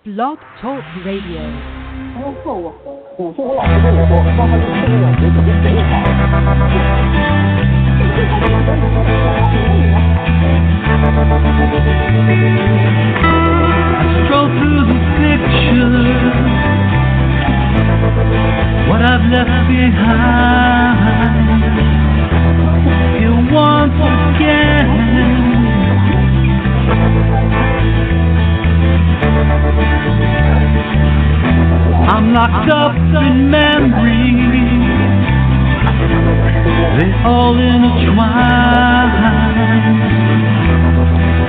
Blog Talk Radio. 我说我老师跟你说，让他就吃这种水比贼好。I stroll through the pictures, what I've left behind. Here once again. I'm locked up in memories, they all intertwine.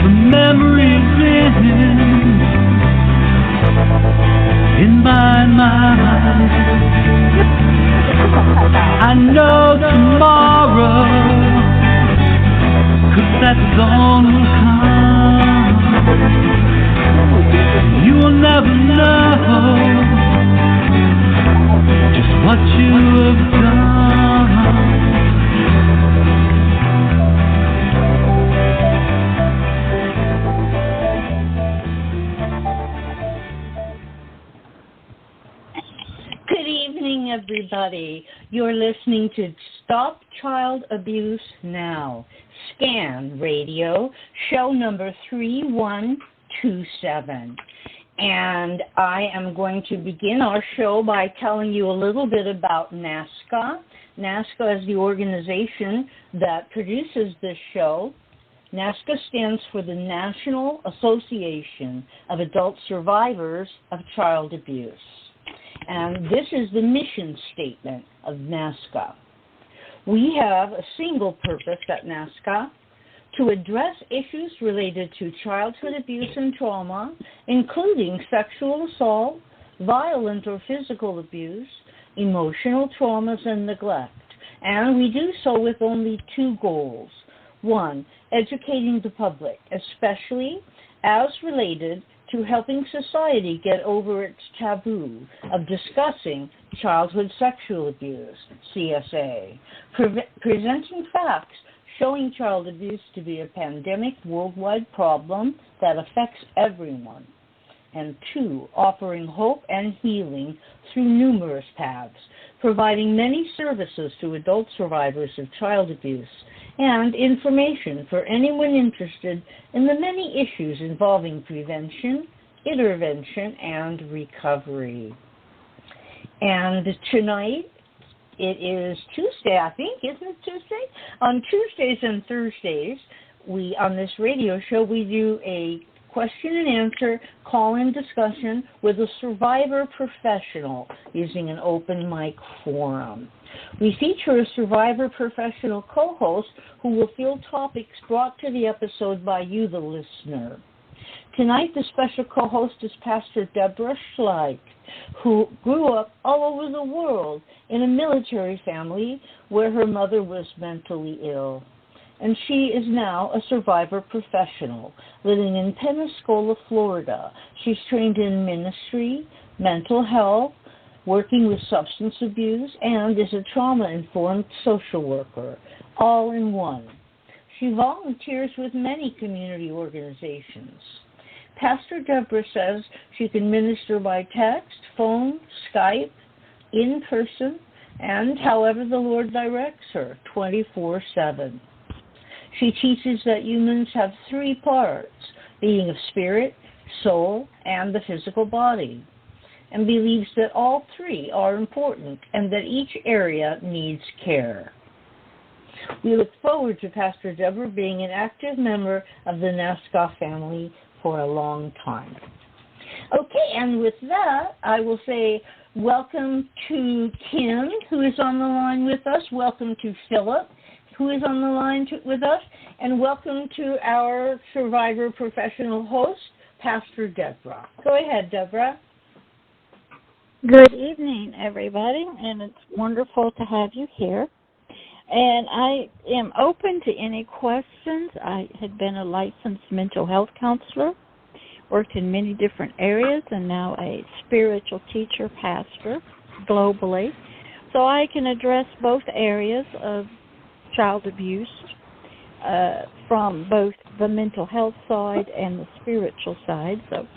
The memories in my mind. I know tomorrow, 'cause that dawn will come. You will never know just what you have done. Good evening, everybody. You're listening to Stop Child Abuse Now, Scan Radio, show number 3127. And I am going to begin our show by telling you a little bit about NAASCA. NAASCA is the organization that produces this show. NAASCA stands for the National Association of Adult Survivors of Child Abuse. And this is the mission statement of NAASCA. We have a single purpose at NAASCA: to address issues related to childhood abuse and trauma, including sexual assault, violent or physical abuse, emotional traumas, and neglect. And we do so with only two goals. One, educating the public, especially as related to helping society get over its taboo of discussing childhood sexual abuse, CSA, presenting facts showing child abuse to be a pandemic worldwide problem that affects everyone. And two, offering hope and healing through numerous paths, providing many services to adult survivors of child abuse, and information for anyone interested in the many issues involving prevention, intervention, and recovery. And tonight, it is Tuesday, I think, isn't it Tuesday? On Tuesdays and Thursdays, on this radio show, we do a question and answer call-in discussion with a survivor professional using an open mic forum. We feature a survivor professional co-host who will field topics brought to the episode by you, the listener. Tonight, the special co-host is Pastor Deborah Schleich, who grew up all over the world in a military family where her mother was mentally ill. And she is now a survivor professional living in Pensacola, Florida. She's trained in ministry, mental health, working with substance abuse, and is a trauma-informed social worker, all in one. She volunteers with many community organizations. Pastor Deborah says she can minister by text, phone, Skype, in person, and however the Lord directs her, 24/7. She teaches that humans have three parts, being of spirit, soul, and the physical body, and believes that all three are important and that each area needs care. We look forward to Pastor Deborah being an active member of the NAASCA family for a long time. Okay, and with that, I will say welcome to Kim, who is on the line with us. Welcome to Philip, who is on the line with us. And welcome to our survivor professional host, Pastor Deborah. Go ahead, Deborah. Good evening, everybody, and it's wonderful to have you here. And I am open to any questions. I had been a licensed mental health counselor, worked in many different areas, and now a spiritual teacher, pastor, globally. So I can address both areas of child abuse from both the mental health side and the spiritual side. So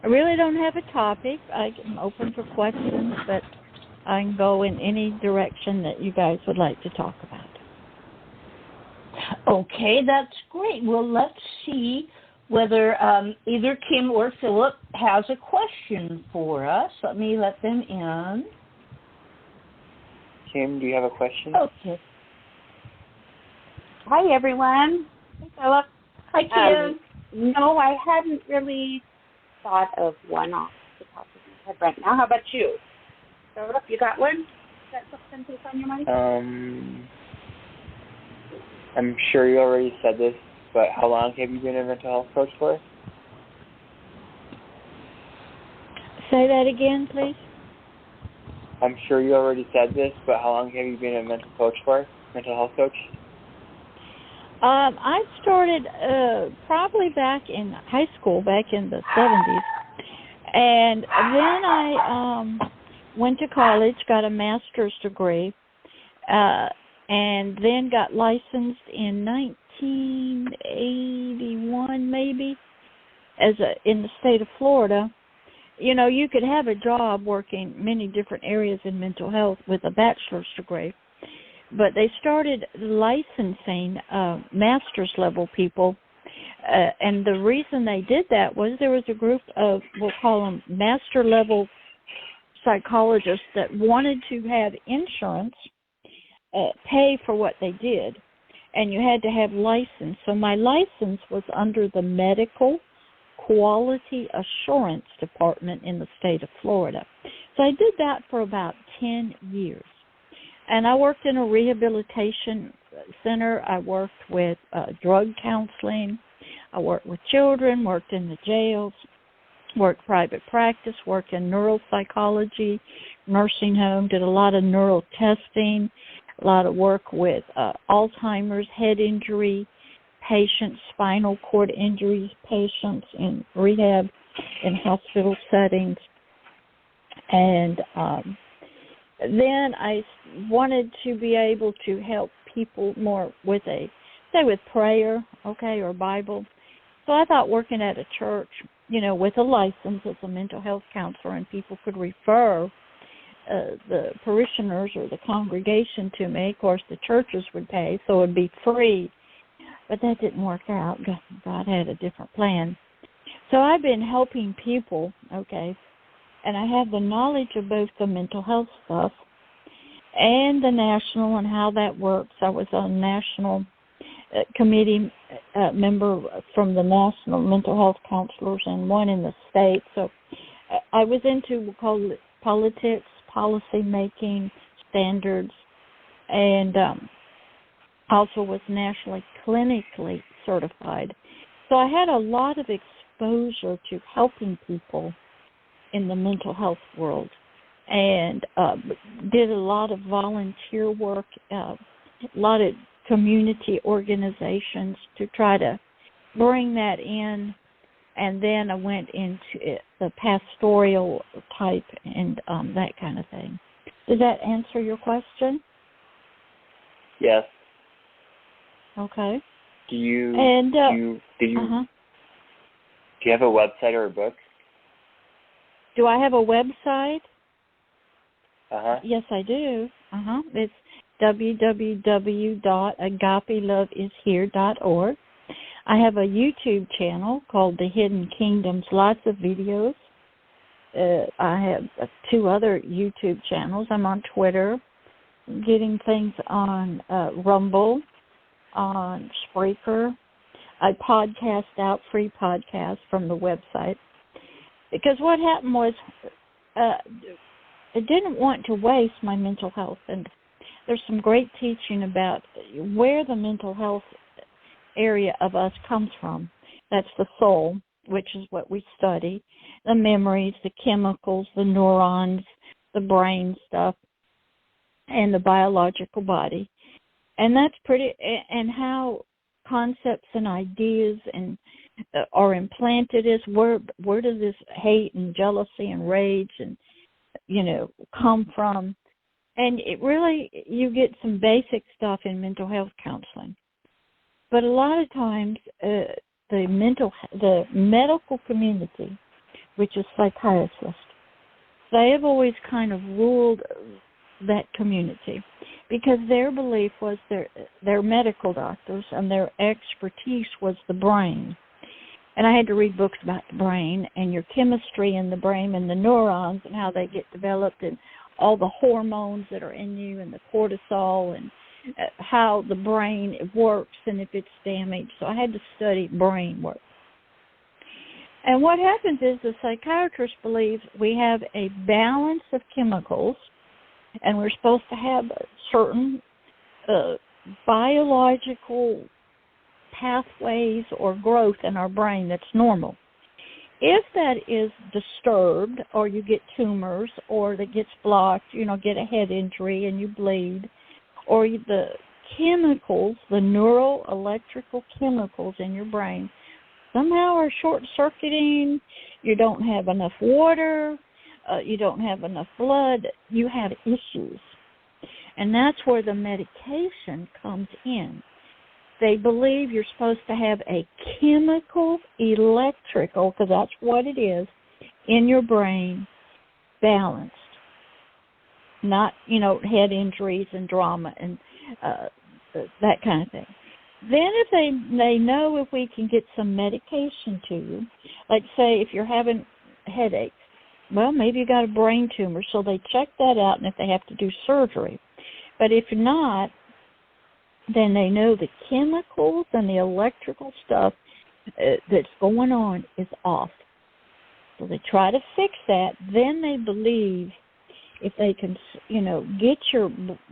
I really don't have a topic. I'm open for questions, but I can go in any direction that you guys would like to talk about. Okay, that's great. Well, let's see whether either Kim or Philip has a question for us. Let me let them in. Kim, do you have a question? Okay. Hi, everyone. Hey, Philip. Hi, Kim. No, I hadn't really thought of one off the top of my head right now. How about you? Philip, you got one? Got something on your mind? I'm sure you already said this, but how long have you been a mental health coach for? Say that again, please. I'm sure you already said this, but how long have you been a mental health coach? I started probably back in high school, back in the 70s. And then I went to college, got a master's degree, and then got licensed in 1981, maybe, in the state of Florida. You know, you could have a job working many different areas in mental health with a bachelor's degree, but they started licensing master's level people, and the reason they did that was there was a group of, we'll call them master level psychologists that wanted to have insurance pay for what they did, and you had to have license. So my license was under the Medical Quality Assurance Department in the state of Florida. So I did that for about 10 years. And I worked in a rehabilitation center. I worked with drug counseling. I worked with children, worked in the jails, worked private practice, worked in neuropsychology, nursing home, did a lot of neural testing, a lot of work with Alzheimer's, head injury patients, spinal cord injuries patients in rehab, in hospital settings. And then I wanted to be able to help people more with with prayer, okay, or Bible. So I thought working at a church, with a license as a mental health counselor, and people could refer the parishioners or the congregation to me. Of course, the churches would pay, so it would be free. But that didn't work out. God had a different plan. So I've been helping people, okay, and I have the knowledge of both the mental health stuff and the national and how that works. I was a national committee member from the National Mental Health Counselors and one in the state. So I was into, we'll call it politics, policy making, standards, and also was nationally clinically certified. So I had a lot of exposure to helping people in the mental health world, and did a lot of volunteer work, a lot of community organizations to try to bring that in. And then I went into the pastoral type and that kind of thing. Does that answer your question? Yes. Okay. Do you have a website or a book? Do I have a website? Yes, I do. It's www.agapeloveishere.org. I have a YouTube channel called The Hidden Kingdoms, lots of videos. I have 2 other YouTube channels. I'm on Twitter, getting things on Rumble, on Spreaker. I podcast out free podcasts from the website. Because what happened was I didn't want to waste my mental health. And there's some great teaching about where the mental health area of us comes from. That's the soul, which is what we study, the memories, the chemicals, the neurons, the brain stuff, and the biological body. And that's and how concepts and ideas and are implanted is where does this hate and jealousy and rage and come from. And it really, you get some basic stuff in mental health counseling. But a lot of times the medical community which is psychiatrists. They have always kind of ruled that community because their belief was they're medical doctors and their expertise was the brain. And I had to read books about the brain and your chemistry in the brain and the neurons and how they get developed and all the hormones that are in you and the cortisol and how the brain works and if it's damaged. So I had to study brain work. And what happens is the psychiatrist believes we have a balance of chemicals and we're supposed to have certain biological pathways or growth in our brain that's normal. If that is disturbed or you get tumors or that gets blocked, get a head injury and you bleed, or the chemicals, the neural electrical chemicals in your brain somehow are short-circuiting, you don't have enough water, you don't have enough blood, you have issues. And that's where the medication comes in. They believe you're supposed to have a chemical, electrical, because that's what it is, in your brain, balanced. Not, head injuries and drama and that kind of thing. Then if they know if we can get some medication to you, like say if you're having headaches, well, maybe you got a brain tumor, so they check that out and if they have to do surgery. But if not, then they know the chemicals and the electrical stuff that's going on is off. So they try to fix that. Then they believe if they can, get your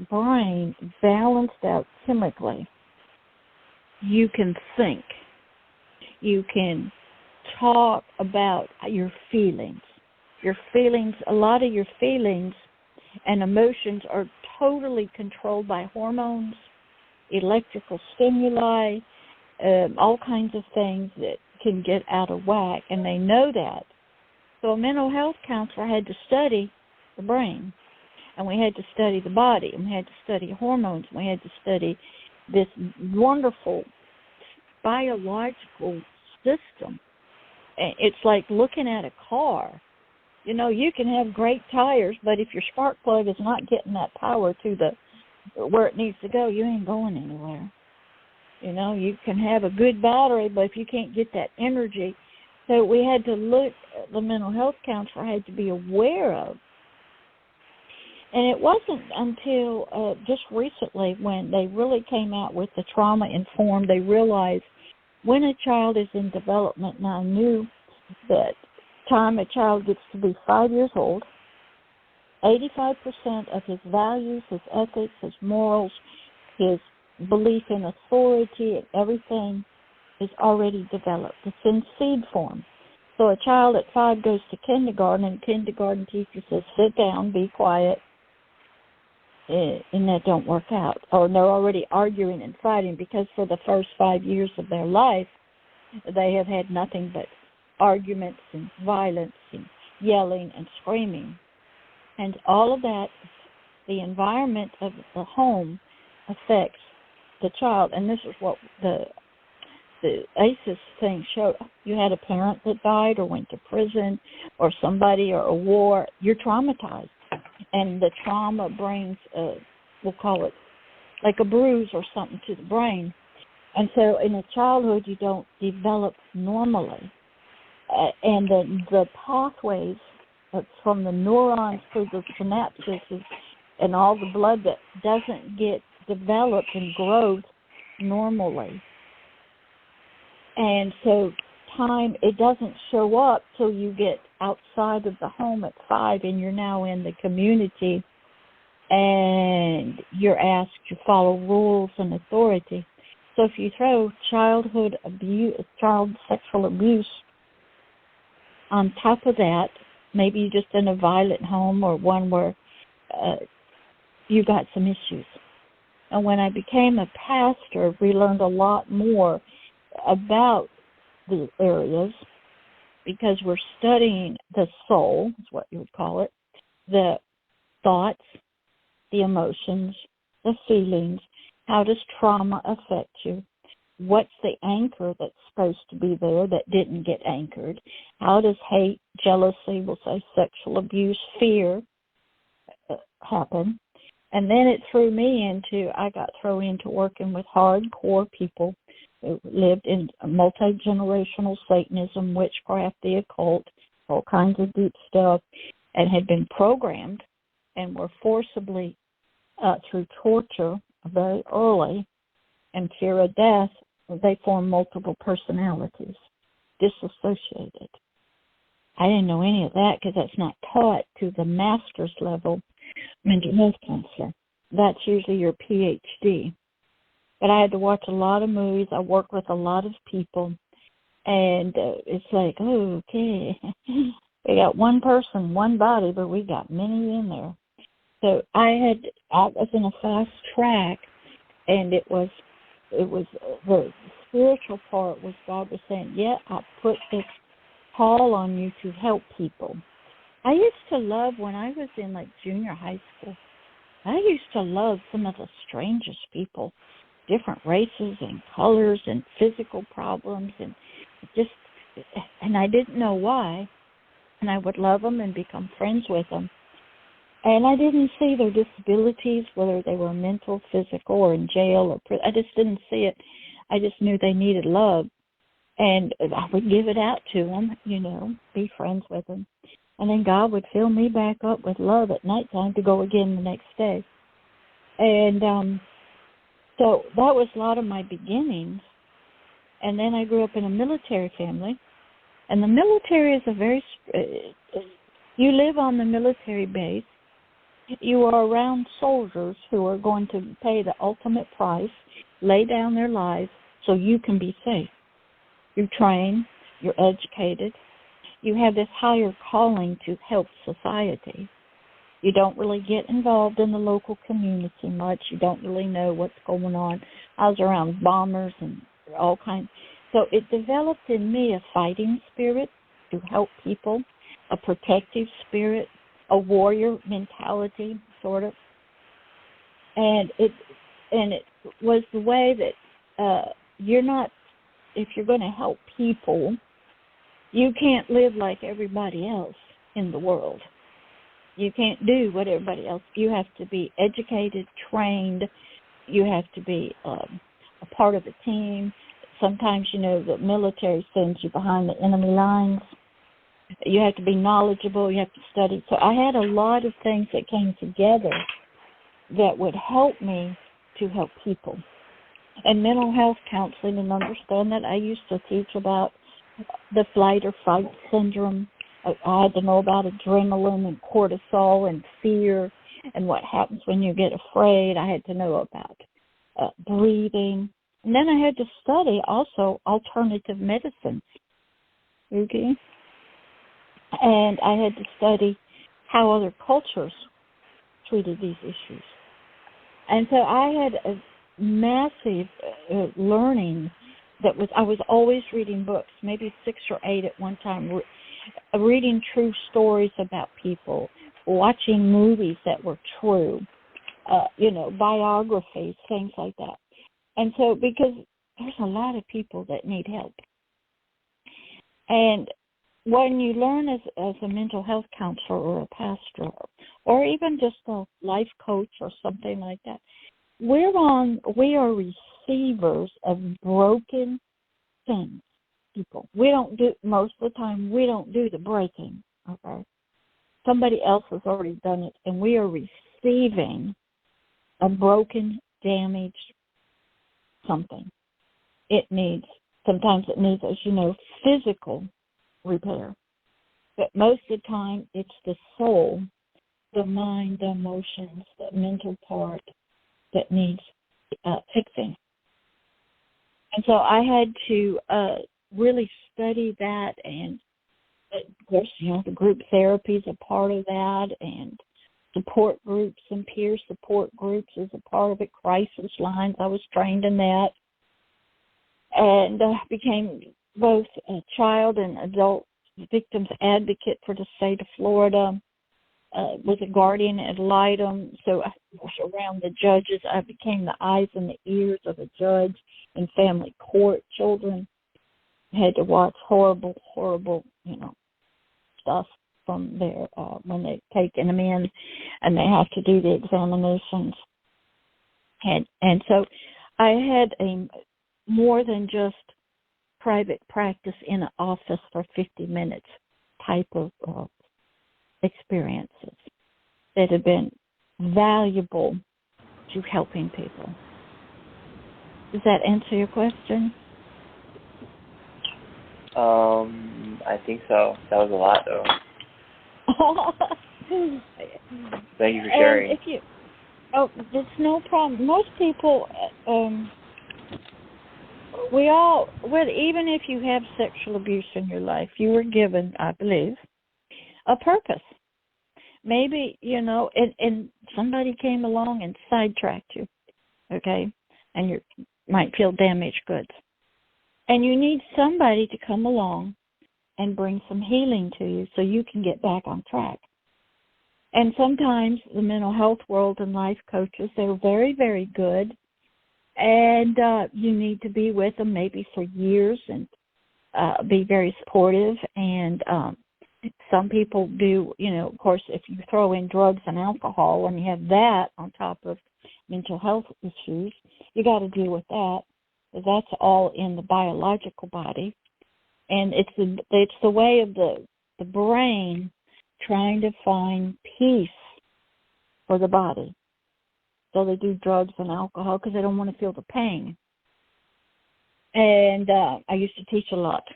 brain balanced out chemically, you can think. You can talk about your feelings. Your feelings, a lot of your feelings and emotions are totally controlled by hormones, electrical stimuli, all kinds of things that can get out of whack, and they know that. So a mental health counselor had to study the brain, and we had to study the body, and we had to study hormones, and we had to study this wonderful biological system. It's like looking at a car. You can have great tires, but if your spark plug is not getting that power to where it needs to go, you ain't going anywhere. You can have a good battery, but if you can't get that energy, so we had to look, the mental health counselor had to be aware of. And it wasn't until just recently when they really came out with the trauma-informed, they realized when a child is in development, and I knew that time a child gets to be 5 years old, 85% of his values, his ethics, his morals, his belief in authority and everything is already developed. It's in seed form. So a child at 5 goes to kindergarten, and kindergarten teacher says, sit down, be quiet, and that don't work out. Or they're already arguing and fighting because for the first 5 years of their life, they have had nothing but arguments and violence and yelling and screaming. And all of that, the environment of the home affects the child. And this is what the ACEs thing showed. You had a parent that died or went to prison or somebody or a war, you're traumatized. And the trauma brings, we'll call it like a bruise or something to the brain. And so in a childhood, you don't develop normally. And the pathways from the neurons to the synapses and all the blood that doesn't get developed and growth normally. And so it doesn't show up till you get outside of the home at 5 and you're now in the community and you're asked to follow rules and authority. So if you throw childhood abuse, child sexual abuse on top of that, maybe you're just in a violent home or one where you got some issues. And when I became a pastor, we learned a lot more about the areas because we're studying the soul, is what you would call it, the thoughts, the emotions, the feelings. How does trauma affect you? what's the anchor that's supposed to be there that didn't get anchored? How does hate, jealousy, we'll say sexual abuse, fear happen? And then it threw me into, I got thrown into working with hardcore people who lived in multi-generational Satanism, witchcraft, the occult, all kinds of deep stuff, and had been programmed and were forcibly, through torture very early and fear of death, they formed multiple personalities, disassociated. I didn't know any of that because that's not taught to the master's level mental health counselor. That's usually your PhD. But I had to watch a lot of movies. I worked with a lot of people. And it's like, oh, okay, we got one person, one body, but we got many in there. So I was in a fast track, and it was the spiritual part was God was saying, yeah, I put this call on you to help people. I used to love, when I was in like junior high school, I used to love some of the strangest people, different races and colors and physical problems, and I didn't know why, and I would love them and become friends with them. And I didn't see their disabilities, whether they were mental, physical, or in jail, I just didn't see it. I just knew they needed love, and I would give it out to them, be friends with them. And then God would fill me back up with love at nighttime to go again the next day. And so that was a lot of my beginnings. And then I grew up in a military family. And the military is you live on the military base. You are around soldiers who are going to pay the ultimate price, lay down their lives so you can be safe. You train, you're educated. You have this higher calling to help society. You don't really get involved in the local community much. You don't really know what's going on. I was around bombers and all kinds. So it developed in me a fighting spirit to help people, a protective spirit, a warrior mentality, sort of. And it was the way that if you're going to help people, you can't live like everybody else in the world. You can't do what everybody else. You have to be educated, trained. You have to be a part of a team. Sometimes, the military sends you behind the enemy lines. You have to be knowledgeable. You have to study. So I had a lot of things that came together that would help me to help people. And mental health counseling, and understand that I used to teach about the flight or fight syndrome. I had to know about adrenaline and cortisol and fear and what happens when you get afraid. I had to know about breathing. And then I had to study also alternative medicines. Okay? And I had to study how other cultures treated these issues. And so I had a massive learning I was always reading books, maybe 6 or 8 at one time, reading true stories about people, watching movies that were true, biographies, things like that. And so, because there's a lot of people that need help. And when you learn as a mental health counselor or a pastor, or even just a life coach or something like that, we are receivers of broken things, people. Most of the time, we don't do the breaking, okay? Somebody else has already done it, and we are receiving a broken, damaged something. Sometimes it needs, as you know, physical repair. But most of the time, it's the soul, the mind, the emotions, the mental part that needs fixing. And so I had to really study that, and of course, the group therapy is a part of that, and support groups and peer support groups is a part of it, crisis lines, I was trained in that, and became both a child and adult victims advocate for the state of Florida. was a guardian ad litem, so I was around the judges. I became the eyes and the ears of a judge in family court. Children had to watch horrible, stuff from there when they're taking them in, and they have to do the examinations. And so I had a more than just private practice in an office for 50 minutes type of experiences that have been valuable to helping people. Does that answer your question? I think so. That was a lot, though. Thank you for sharing. It's no problem. Most people, even if you have sexual abuse in your life, you were given, I believe, a purpose. Maybe, and somebody came along and sidetracked you, okay, and you might feel damaged goods. And you need somebody to come along and bring some healing to you so you can get back on track. And sometimes the mental health world and life coaches, they're very, very good, and you need to be with them maybe for years and be very supportive. And some people do, of course, if you throw in drugs and alcohol and you have that on top of mental health issues, you got to deal with that. That's all in the biological body, and it's the way of the brain trying to find peace for the body. So they do drugs and alcohol because they don't want to feel the pain. And I used to teach a lot,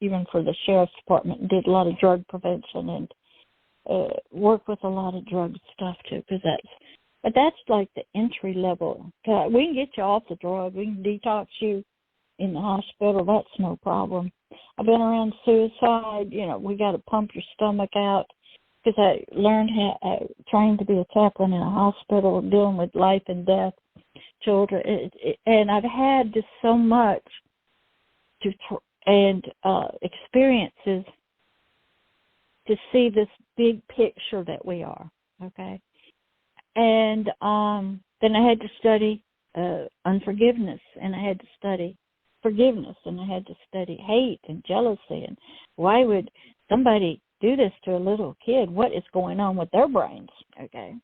even for the sheriff's department, and did a lot of drug prevention and worked with a lot of drug stuff too, but that's like the entry level. We can get you off the drug. We can detox you in the hospital. That's no problem. I've been around suicide. We got to pump your stomach out because I learned trained to be a chaplain in a hospital dealing with life and death children. And I've had just so much experiences to see this big picture that we are, okay? And then I had to study unforgiveness, and I had to study forgiveness, and I had to study hate and jealousy, and why would somebody do this to a little kid? What is going on with their brains, okay?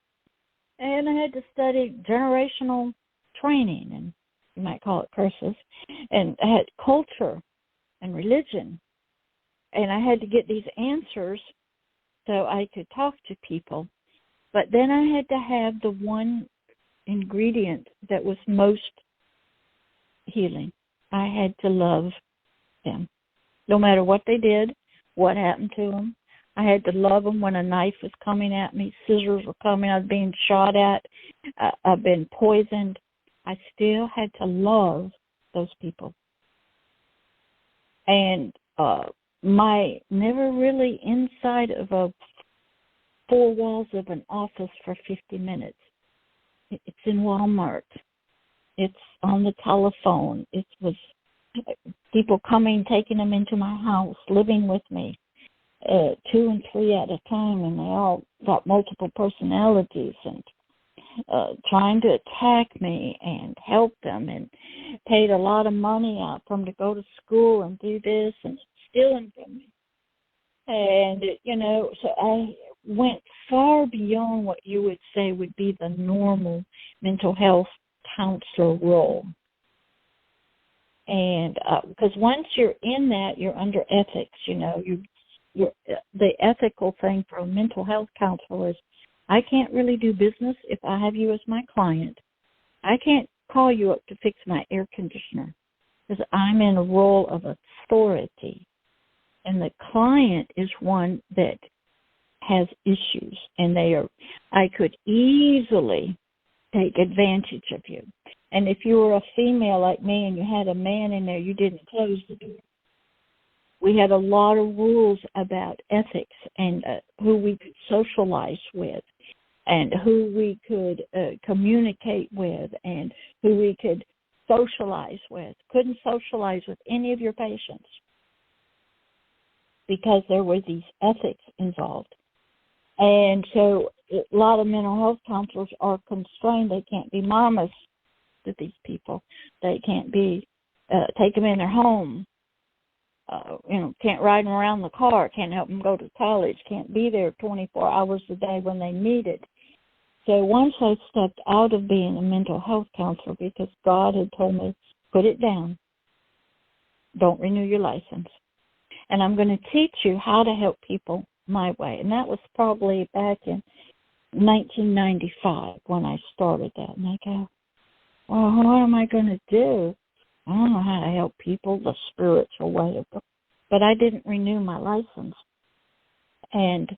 And I had to study generational training, and you might call it curses, and I had culture and religion, and I had to get these answers so I could talk to people. But then I had to have the one ingredient that was most healing. I had to love them. No matter what they did, what happened to them, I had to love them when a knife was coming at me, scissors were coming, I was being shot at, I've been poisoned. I still had to love those people. And my never really inside of a four walls of an office for 50 minutes. It's in Walmart. It's on the telephone. It was people coming, taking them into my house, living with me, 2 and 3 at a time, and they all got multiple personalities and trying to attack me and help them, and paid a lot of money out for them to go to school and do this and stealing from me. And, so I went far beyond what you would say would be the normal mental health counselor role. And because once you're in that, you're under ethics, you're the ethical thing for a mental health counselor is, I can't really do business if I have you as my client. I can't call you up to fix my air conditioner because I'm in a role of authority. And the client is one that has issues, and I could easily take advantage of you. And if you were a female like me and you had a man in there, you didn't close the door. We had a lot of rules about ethics and who we could socialize with and who we could communicate with and who we could socialize with. Couldn't socialize with any of your patients because there were these ethics involved. And so a lot of mental health counselors are constrained. They can't be mamas to these people. They can't be, take them in their home. Can't ride them around the car, can't help them go to college, can't be there 24 hours a day when they need it. So once I stepped out of being a mental health counselor, because God had told me, put it down, don't renew your license. And I'm going to teach you how to help people my way. And that was probably back in 1995 when I started that. And I go, well, what am I going to do? I don't know how to help people the spiritual way. But I didn't renew my license. And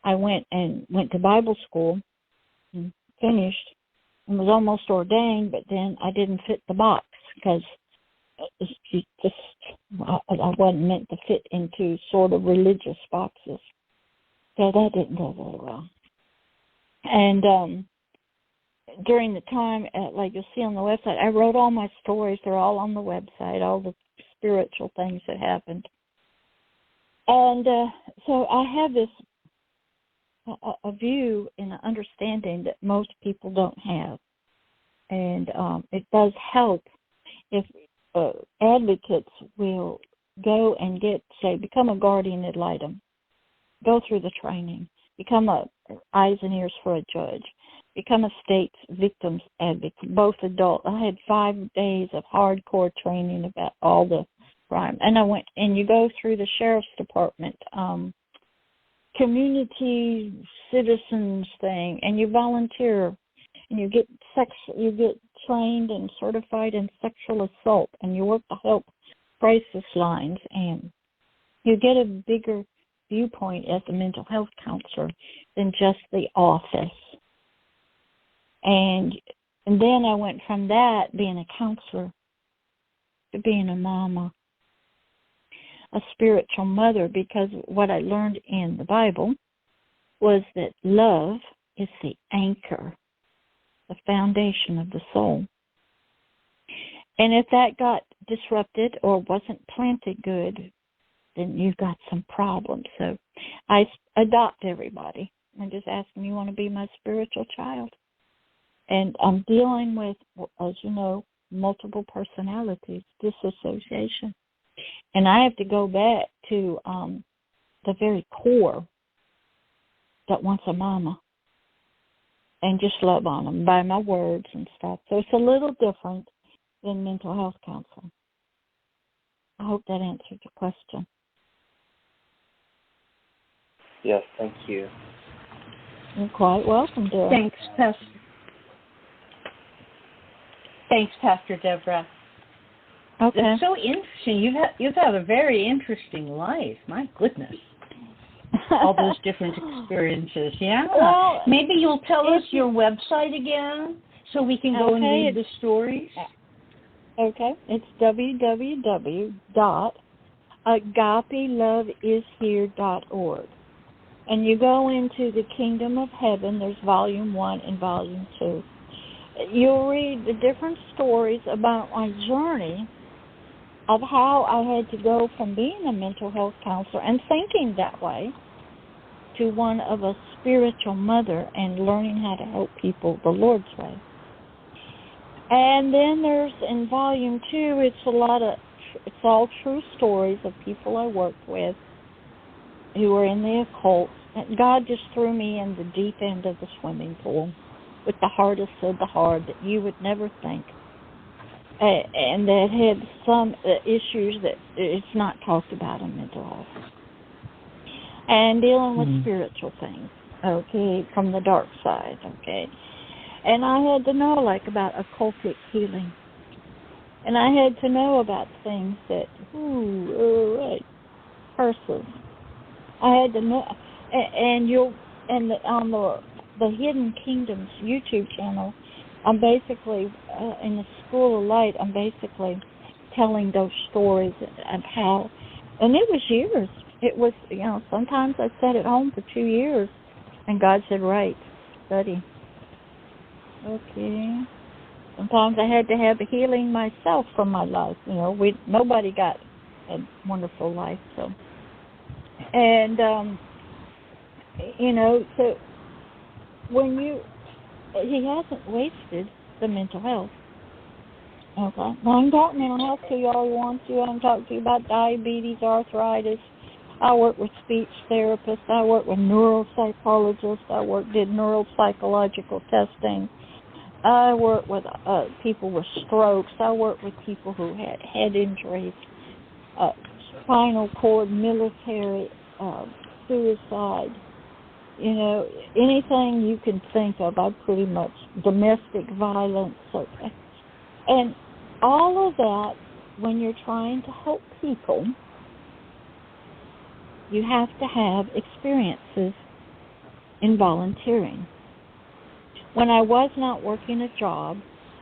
I went to Bible school and finished and was almost ordained, but then I didn't fit the box because I wasn't meant to fit into sort of religious boxes. So that didn't go very well. And during the time, like you'll see on the website, I wrote all my stories. They're all on the website, all the spiritual things that happened. And so I have this a view and an understanding that most people don't have. And it does help if advocates will go and become a guardian ad litem, go through the training, become eyes and ears for a judge, become a state victims advocate, both adult. I had 5 days of hardcore training about all the crime. And I went, and you go through the sheriff's department, community citizens thing, and you volunteer, and you get trained and certified in sexual assault, and you work to help crisis lines, and you get a bigger viewpoint as a mental health counselor than just the office. And then I went from that, being a counselor, to being a mama, a spiritual mother, because what I learned in the Bible was that love is the anchor, the foundation of the soul. And if that got disrupted or wasn't planted good, then you've got some problems. So I adopt everybody. I just ask them, you want to be my spiritual child? And I'm dealing with, as you know, multiple personalities, disassociation. And I have to go back to the very core that wants a mama and just love on them by my words and stuff. So it's a little different than mental health counseling. I hope that answered your question. Yes, thank you. You're quite welcome, dear. Thanks, Pastor Deborah. Okay. It's so interesting. You've had a very interesting life. My goodness. All those different experiences. Yeah. Well, maybe you'll tell us your website again so we can go and read the stories. Okay. It's www.agapeloveishere.org. And you go into the Kingdom of Heaven. There's Volume 1 and Volume 2. You'll read the different stories about my journey of how I had to go from being a mental health counselor and thinking that way to one of a spiritual mother and learning how to help people the Lord's way. And then there's, in Volume 2, it's all true stories of people I worked with who were in the occult. And God just threw me in the deep end of the swimming pool with the hardest of the hard that you would never think. And that had some issues that it's not talked about in mental health. And dealing with spiritual things, okay, from the dark side, okay. And I had to know, like, about occultic healing. And I had to know about things that, curses. I had to know, on the Hidden Kingdoms YouTube channel, I'm basically, in the School of Light, I'm basically telling those stories of how, and it was years. It was, sometimes I sat at home for 2 years, and God said, right, study. Okay. Sometimes I had to have a healing myself from my life. Nobody got a wonderful life, so. And So when he hasn't wasted the mental health. Okay. Now, I can talk mental health to you all you want to. I can talk to you about diabetes, arthritis. I work with speech therapists. I work with neuropsychologists. Did neuropsychological testing. I work with people with strokes. I work with people who had head injuries, spinal cord, military, suicide. Anything you can think of, I pretty much, domestic violence. Okay. And all of that, when you're trying to help people, you have to have experiences in volunteering. When I was not working a job,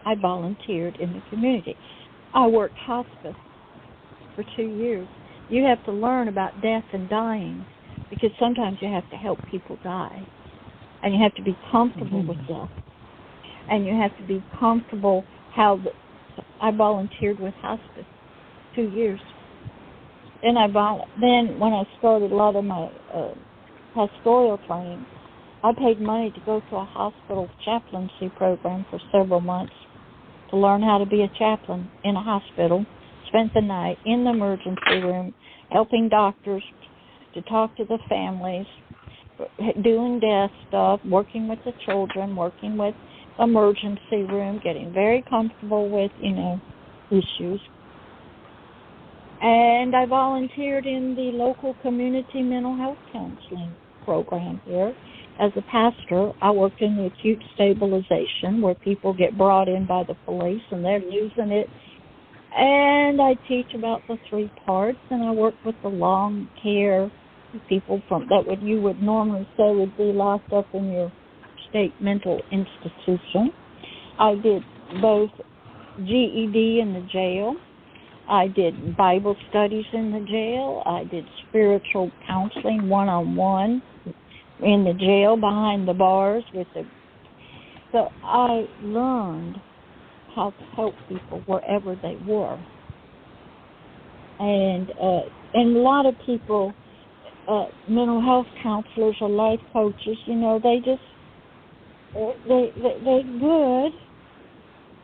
I volunteered in the community. I worked hospice for 2 years. You have to learn about death and dying because sometimes you have to help people die. And you have to be comfortable with death. And you have to be comfortable I volunteered with hospice 2 years. Then when I started a lot of my pastoral training, I paid money to go to a hospital chaplaincy program for several months to learn how to be a chaplain in a hospital. Spent the night in the emergency room, helping doctors to talk to the families, doing death stuff, working with the children, working with emergency room, getting very comfortable with, issues. And I volunteered in the local community mental health counseling program here. As a pastor, I worked in the acute stabilization where people get brought in by the police and they're using it. And I teach about the 3 parts, and I work with the long care people you would normally say would be locked up in your state mental institution. I did both GED in the jail. I did Bible studies in the jail. I did spiritual counseling one-on-one in the jail behind the bars So I learned how to help people wherever they were. And a lot of people, mental health counselors or life coaches, they're good,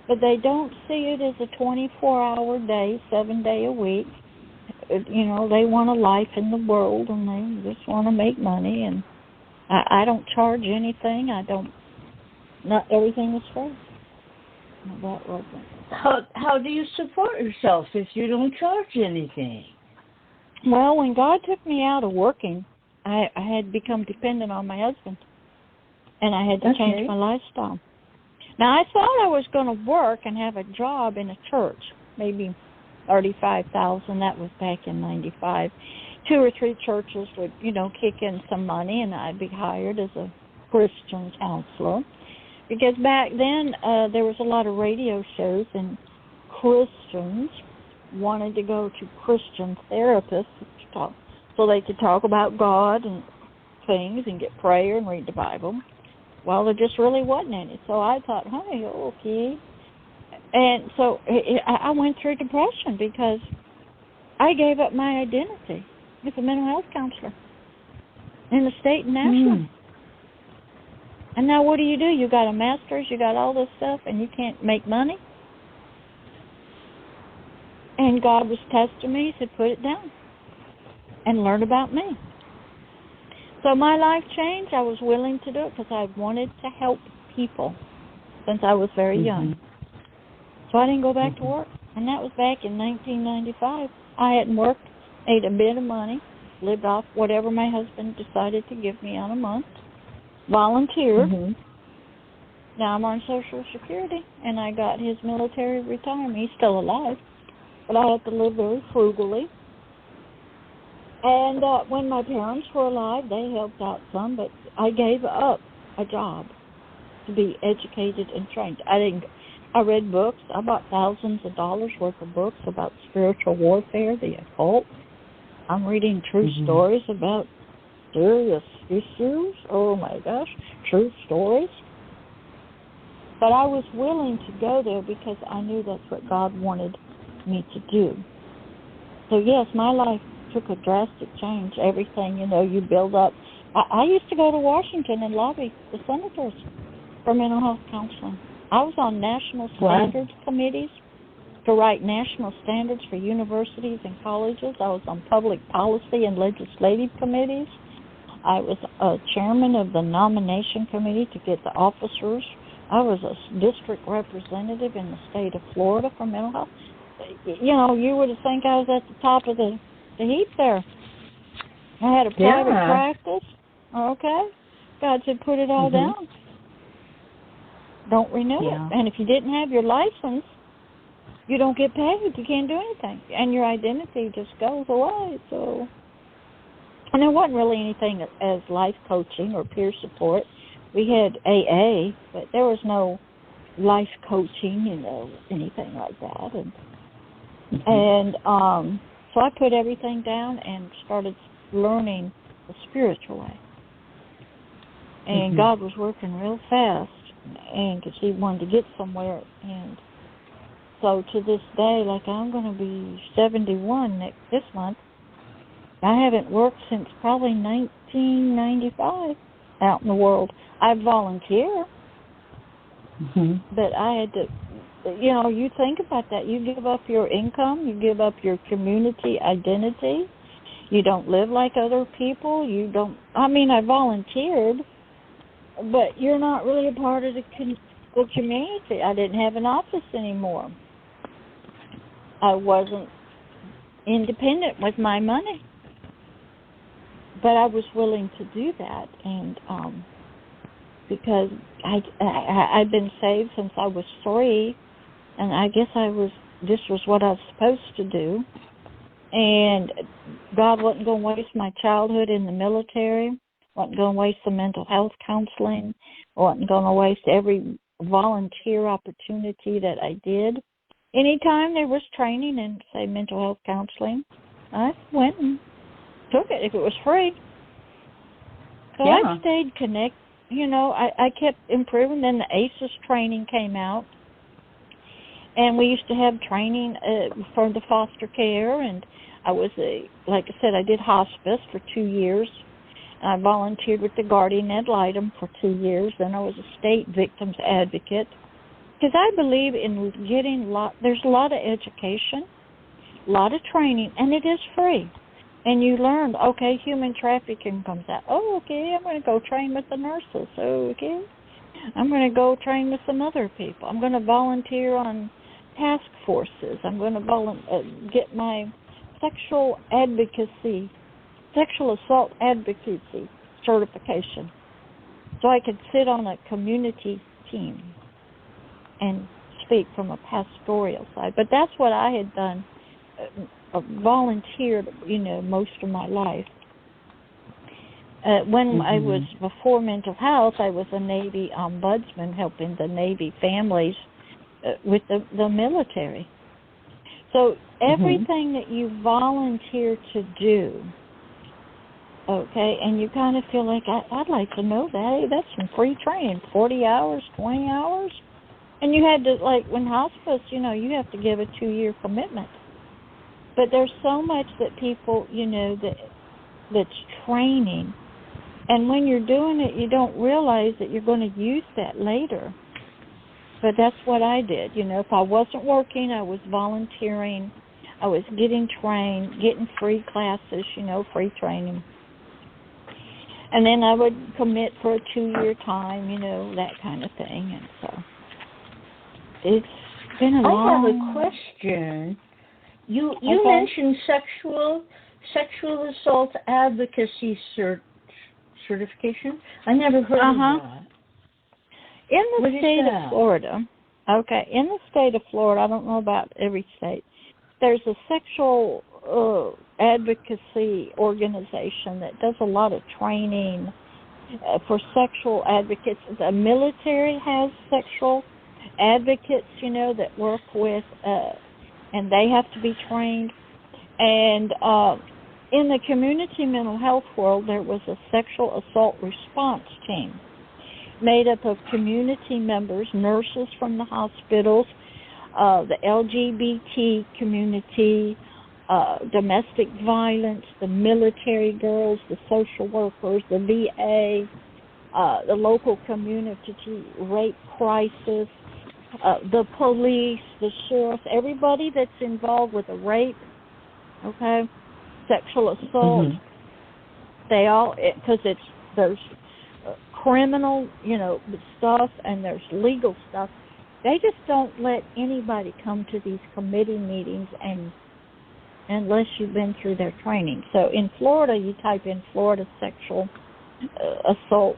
but they don't see it as a 24-hour day, 7-day a week. They want a life in the world, and they just want to make money. And I don't charge anything. Not everything is free. That wasn't. How do you support yourself if you don't charge anything? Well, when God took me out of working, I had become dependent on my husband, and I had to change my lifestyle. Now, I thought I was going to work and have a job in a church, maybe $35,000. That was back in '95. 2 or 3 churches would, kick in some money, and I'd be hired as a Christian counselor. Because back then, there was a lot of radio shows, and Christians wanted to go to Christian therapists to talk, so they could talk about God and things and get prayer and read the Bible. Well, there just really wasn't any. So I thought, hey, okay. And so I went through depression because I gave up my identity as a mental health counselor in the state and national. And now what do? You got a master's, you got all this stuff, and you can't make money? And God was testing me. He said, put it down and learn about me. So my life changed. I was willing to do it because I wanted to help people since I was very young. So I didn't go back to work. And that was back in 1995. I hadn't worked, made a bit of money, lived off whatever my husband decided to give me on a month, volunteered. Now I'm on Social Security, and I got his military retirement. He's still alive, but I had to live very frugally. And when my parents were alive, they helped out some, but I gave up a job to be educated and trained. I read books. I bought thousands of dollars worth of books about spiritual warfare, the occult. I'm reading true stories about serious issues. Oh, my gosh, true stories. But I was willing to go there because I knew that's what God wanted me to do. So, yes, my life took a drastic change. Everything, you build up I used to go to Washington and lobby the senators for mental health counseling. I was on national standards committees to write national standards for universities and colleges. I was on public policy and legislative committees. I was a chairman of the nomination committee to get the officers. I was a district representative in the state of Florida for mental health. You know, you would think I was at the top of the heap there. I had a private practice. Okay. God said put it all down. Don't renew it. And if you didn't have your license, you don't get paid. You can't do anything. And your identity just goes away. So, and there wasn't really anything as life coaching or peer support. We had AA, but there was no life coaching, you know, anything like that. And so I put everything down and started learning the spiritual way. And God was working real fast, and because He wanted to get somewhere. And so to this day, like I'm going to be 71 this month. I haven't worked since probably 1995 out in the world. I volunteer, but I had to, you know, you think about that. You give up your income. You give up your community identity. You don't live like other people. You don't, I mean, I volunteered, but you're not really a part of the community. I didn't have an office anymore. I wasn't independent with my money. But I was willing to do that, and because I'd been saved since I was 3, and I guess this was what I was supposed to do, and God wasn't going to waste my childhood in the military, wasn't going to waste the mental health counseling, wasn't going to waste every volunteer opportunity that I did. Anytime there was training in, say, mental health counseling, I went and took it if it was free. So I stayed connected. You know, I kept improving. Then the ACEs training came out, and we used to have training for the foster care. And I was like I said, I did hospice for 2 years. I volunteered with the Guardian Ad Litem for 2 years. Then I was a state victims advocate because I believe in getting there's a lot of education, a lot of training, and it is free. And you learn, okay, human trafficking comes out. Oh, okay, I'm going to go train with the nurses. Okay, I'm going to go train with some other people. I'm going to volunteer on task forces. I'm going to get my sexual assault advocacy certification so I could sit on a community team and speak from a pastoral side. But that's what I had done. Volunteered, you know, most of my life. When I was before mental health, I was a Navy ombudsman helping the Navy families with the military. So everything that you volunteer to do, okay, and you kind of feel like, I'd like to know that. Hey, that's some free training, 40 hours, 20 hours. And you had to, like, when hospice, you know, you have to give a 2-year commitment. But there's so much that people, you know, that's training. And when you're doing it, you don't realize that you're going to use that later. But that's what I did. You know, if I wasn't working, I was volunteering. I was getting trained, getting free classes, you know, free training. And then I would commit for a 2-year time, you know, that kind of thing. And so it's been a long... I have a question. You mentioned sexual assault advocacy certification. I never heard of that. In the state of Florida, in the state of Florida, I don't know about every state, there's a sexual advocacy organization that does a lot of training for sexual advocates. The military has sexual advocates, you know, that work with... and they have to be trained. And in the community mental health world, there was a sexual assault response team made up of community members, nurses from the hospitals, the LGBT community, domestic violence, the military girls, the social workers, the VA, the local community rape crisis, the police, the sheriff, everybody that's involved with a rape, okay, sexual assault, they all, because there's criminal, stuff and there's legal stuff. They just don't let anybody come to these committee meetings unless you've been through their training. So in Florida, you type in Florida Sexual Assault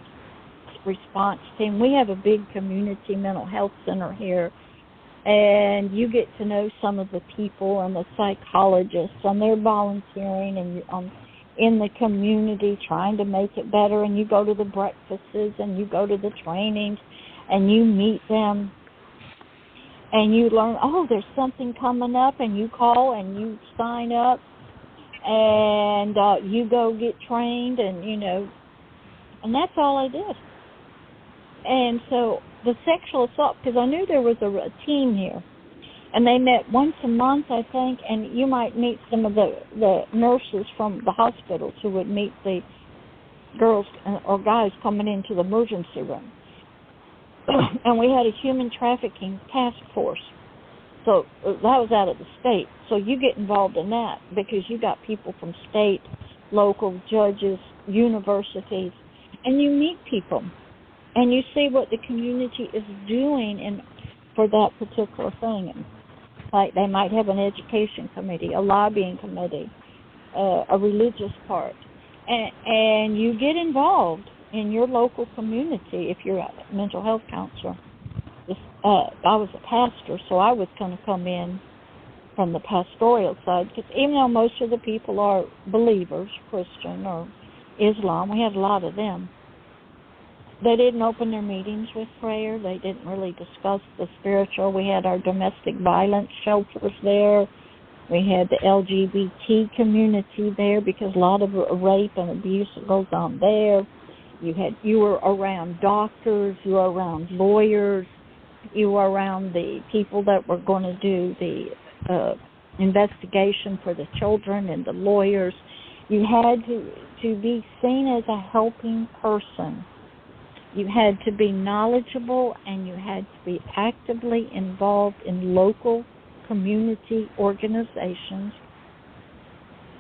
Response Team. We have a big community mental health center here, and you get to know some of the people and the psychologists, and they're volunteering and in the community trying to make it better, and you go to the breakfasts and you go to the trainings and you meet them and you learn, there's something coming up, and you call and you sign up and you go get trained, and and that's all I did. And so the sexual assault, because I knew there was a team here, and they met once a month, I think, and you might meet some of the nurses from the hospitals who would meet the girls or guys coming into the emergency room. And we had a human trafficking task force. So that was out of the state. So you get involved in that because you got people from state, local judges, universities, and you meet people. And you see what the community is doing for that particular thing. Like they might have an education committee, a lobbying committee, a religious part. And you get involved in your local community if you're a mental health counselor. I was a pastor, so I was going to come in from the pastoral side, because even though most of the people are believers, Christian or Islam, we had a lot of them, they didn't open their meetings with prayer. They didn't really discuss the spiritual. We had our domestic violence shelters there. We had the LGBT community there because a lot of rape and abuse goes on there. You were around doctors. You were around lawyers. You were around the people that were going to do the investigation for the children and the lawyers. You had to be seen as a helping person. You had to be knowledgeable, and you had to be actively involved in local community organizations.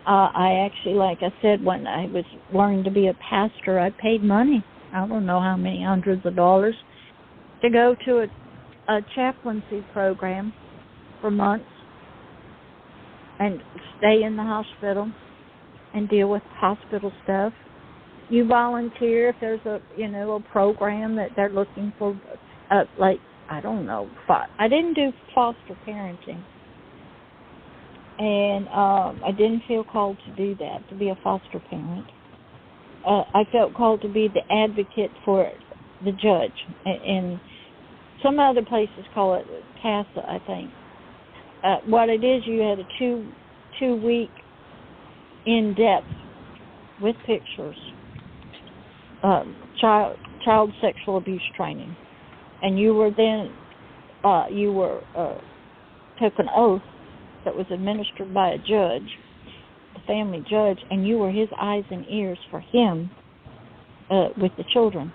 I actually, like I said, when I was learning to be a pastor, I paid money, I don't know how many hundreds of dollars, to go to a chaplaincy program for months and stay in the hospital and deal with hospital stuff. You volunteer if there's a program that they're looking for, I didn't do foster parenting, and I didn't feel called to do that, to be a foster parent. I felt called to be the advocate for the judge, and some other places call it CASA, I think. What it is, you had a two-week in-depth with pictures child sexual abuse training, and you were then took an oath that was administered by a judge, the family judge, and you were his eyes and ears for him with the children,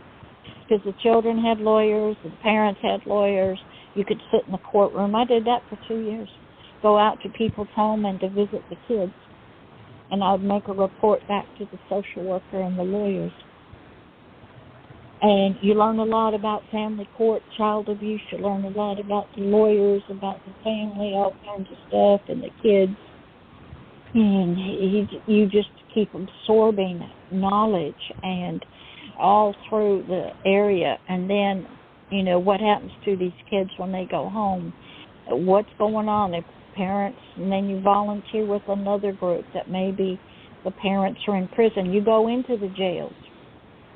because the children had lawyers, the parents had lawyers. You could sit in the courtroom. I did that for 2 years. Go out to people's home and to visit the kids, and I would make a report back to the social worker and the lawyers. And you learn a lot about family court, child abuse. You learn a lot about the lawyers, about the family, all kinds of stuff, and the kids. And you just keep absorbing knowledge and all through the area. And then, what happens to these kids when they go home? What's going on? Their parents, and then you volunteer with another group that maybe the parents are in prison. You go into the jails.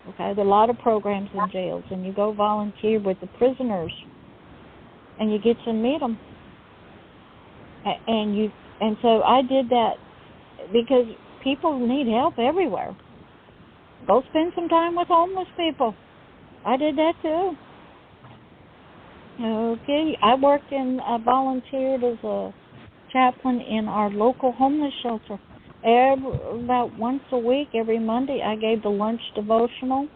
Okay, there are a lot of programs in jails, and you go volunteer with the prisoners, and you get to meet them. And so I did that because people need help everywhere. Go spend some time with homeless people. I did that too. Okay, I volunteered as a chaplain in our local homeless shelter. About once a week, every Monday, I gave the lunch devotional,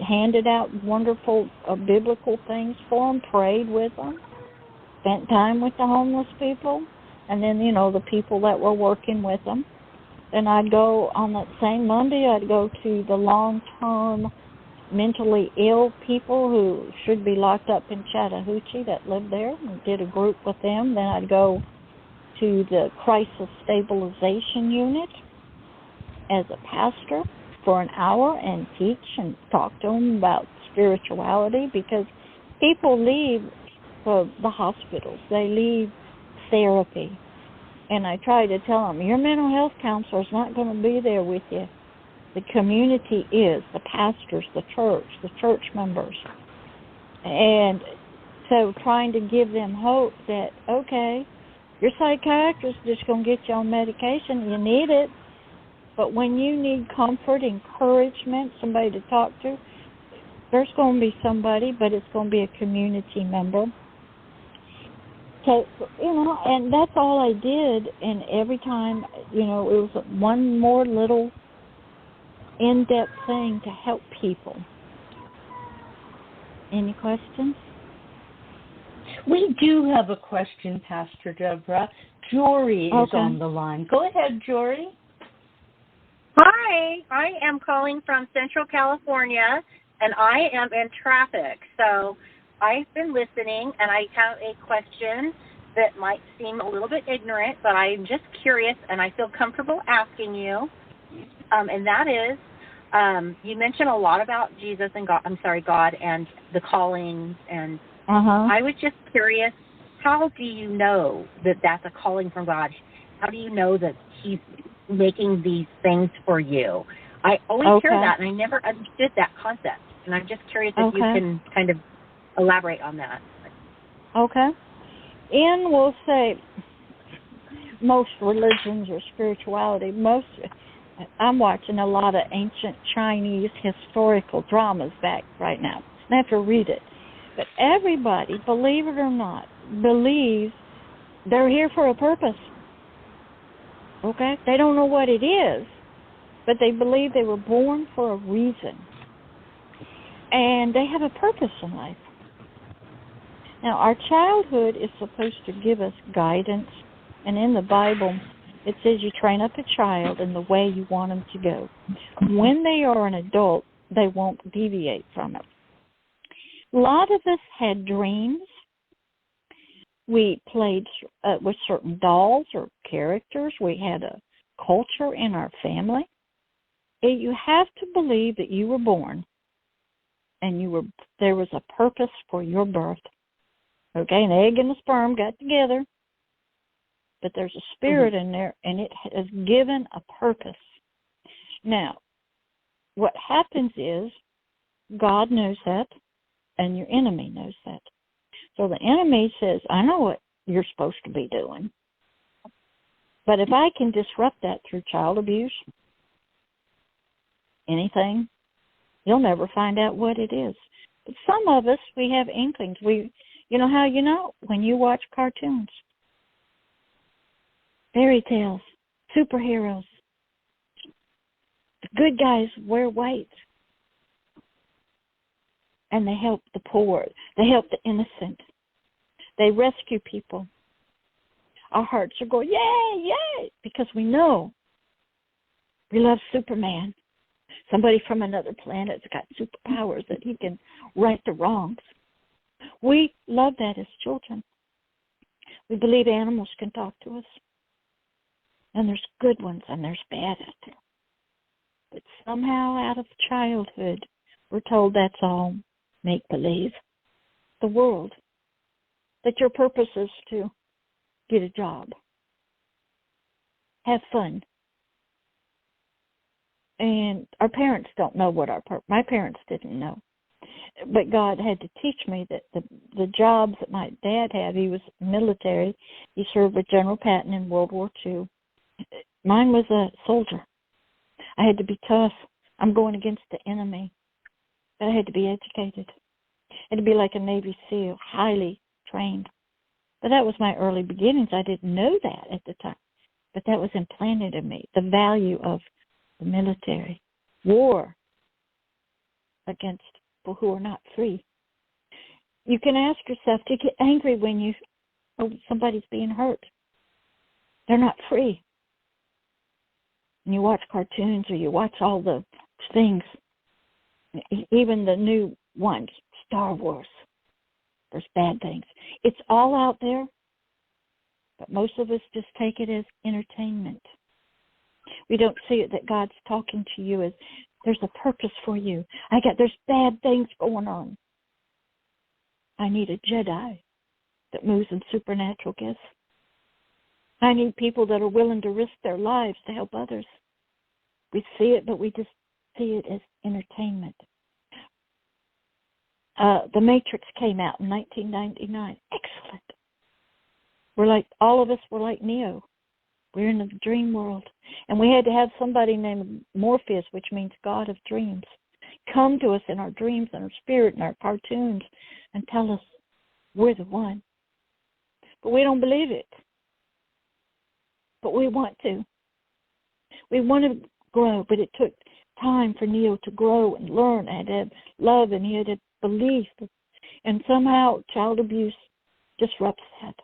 handed out wonderful biblical things for them, prayed with them, spent time with the homeless people, and then, the people that were working with them. Then I'd go on that same Monday, I'd go to the long-term mentally ill people who should be locked up in Chattahoochee that lived there, and did a group with them. Then I'd go to the crisis stabilization unit as a pastor for an hour and teach and talk to them about spirituality, because people leave the hospitals, they leave therapy, and I try to tell them, your mental health counselor is not going to be there with you. The community is, the pastors, the church members. And so trying to give them hope that, okay, your psychiatrist is just going to get you on medication. You need it. But when you need comfort, encouragement, somebody to talk to, there's going to be somebody, but it's going to be a community member. So, and that's all I did. And every time, it was one more little in-depth thing to help people. Any questions? We do have a question, Pastor Deborah. Jory is on the line. Go ahead, Jory. Hi, I am calling from Central California, and I am in traffic. So I've been listening, and I have a question that might seem a little bit ignorant, but I'm just curious, and I feel comfortable asking you. And that is, you mentioned a lot about Jesus and God and the callings, and I was just curious, how do you know that that's a calling from God? How do you know that He's making these things for you? I always hear that, and I never understood that concept, and I'm just curious if you can kind of elaborate on that. Okay. And we'll say most religions or spirituality, I'm watching a lot of ancient Chinese historical dramas back right now. I have to read it. But everybody, believe it or not, believes they're here for a purpose. Okay? They don't know what it is, but they believe they were born for a reason. And they have a purpose in life. Now, our childhood is supposed to give us guidance, and in the Bible, it says you train up a child in the way you want them to go. When they are an adult, they won't deviate from it. A lot of us had dreams. We played with certain dolls or characters. We had a culture in our family. You have to believe that you were born and there was a purpose for your birth. Okay, an egg and a sperm got together, but there's a spirit in there, and it has given a purpose. Now, what happens is God knows that, and your enemy knows that. So the enemy says, I know what you're supposed to be doing, but if I can disrupt that through child abuse, anything, you'll never find out what it is. But some of us, we have inklings. You know how you know? When you watch cartoons, fairy tales, superheroes. The good guys wear white, and they help the poor. They help the innocent. They rescue people. Our hearts are going, yay, yay, because we know we love Superman. Somebody from another planet's got superpowers that he can right the wrongs. We love that as children. We believe animals can talk to us. And there's good ones and there's bad out there. But somehow out of childhood, we're told that's all make-believe. The world. That your purpose is to get a job. Have fun. And our parents don't know what my parents didn't know. But God had to teach me that the jobs that my dad had, he was military. He served with General Patton in World War II. Mine was a soldier. I had to be tough. I'm going against the enemy. But I had to be educated. I had to be like a Navy SEAL, highly trained. But that was my early beginnings. I didn't know that at the time. But that was implanted in me, the value of the military, war against people who are not free. You can ask yourself, do you get angry when somebody's being hurt? They're not free. And you watch cartoons or you watch all the things, even the new ones, Star Wars. There's bad things. It's all out there, but most of us just take it as entertainment. We don't see it that God's talking to you as there's a purpose for you. There's bad things going on. I need a Jedi that moves in supernatural gifts. I need people that are willing to risk their lives to help others. We see it, but we just see it as entertainment. The Matrix came out in 1999. Excellent. All of us were like Neo. We're in the dream world. And we had to have somebody named Morpheus, which means God of dreams, come to us in our dreams and our spirit and our cartoons and tell us we're the one. But we don't believe it. But we want to. We want to grow, but it took time for Neo to grow and learn and have love, and he had a belief. And somehow child abuse disrupts that.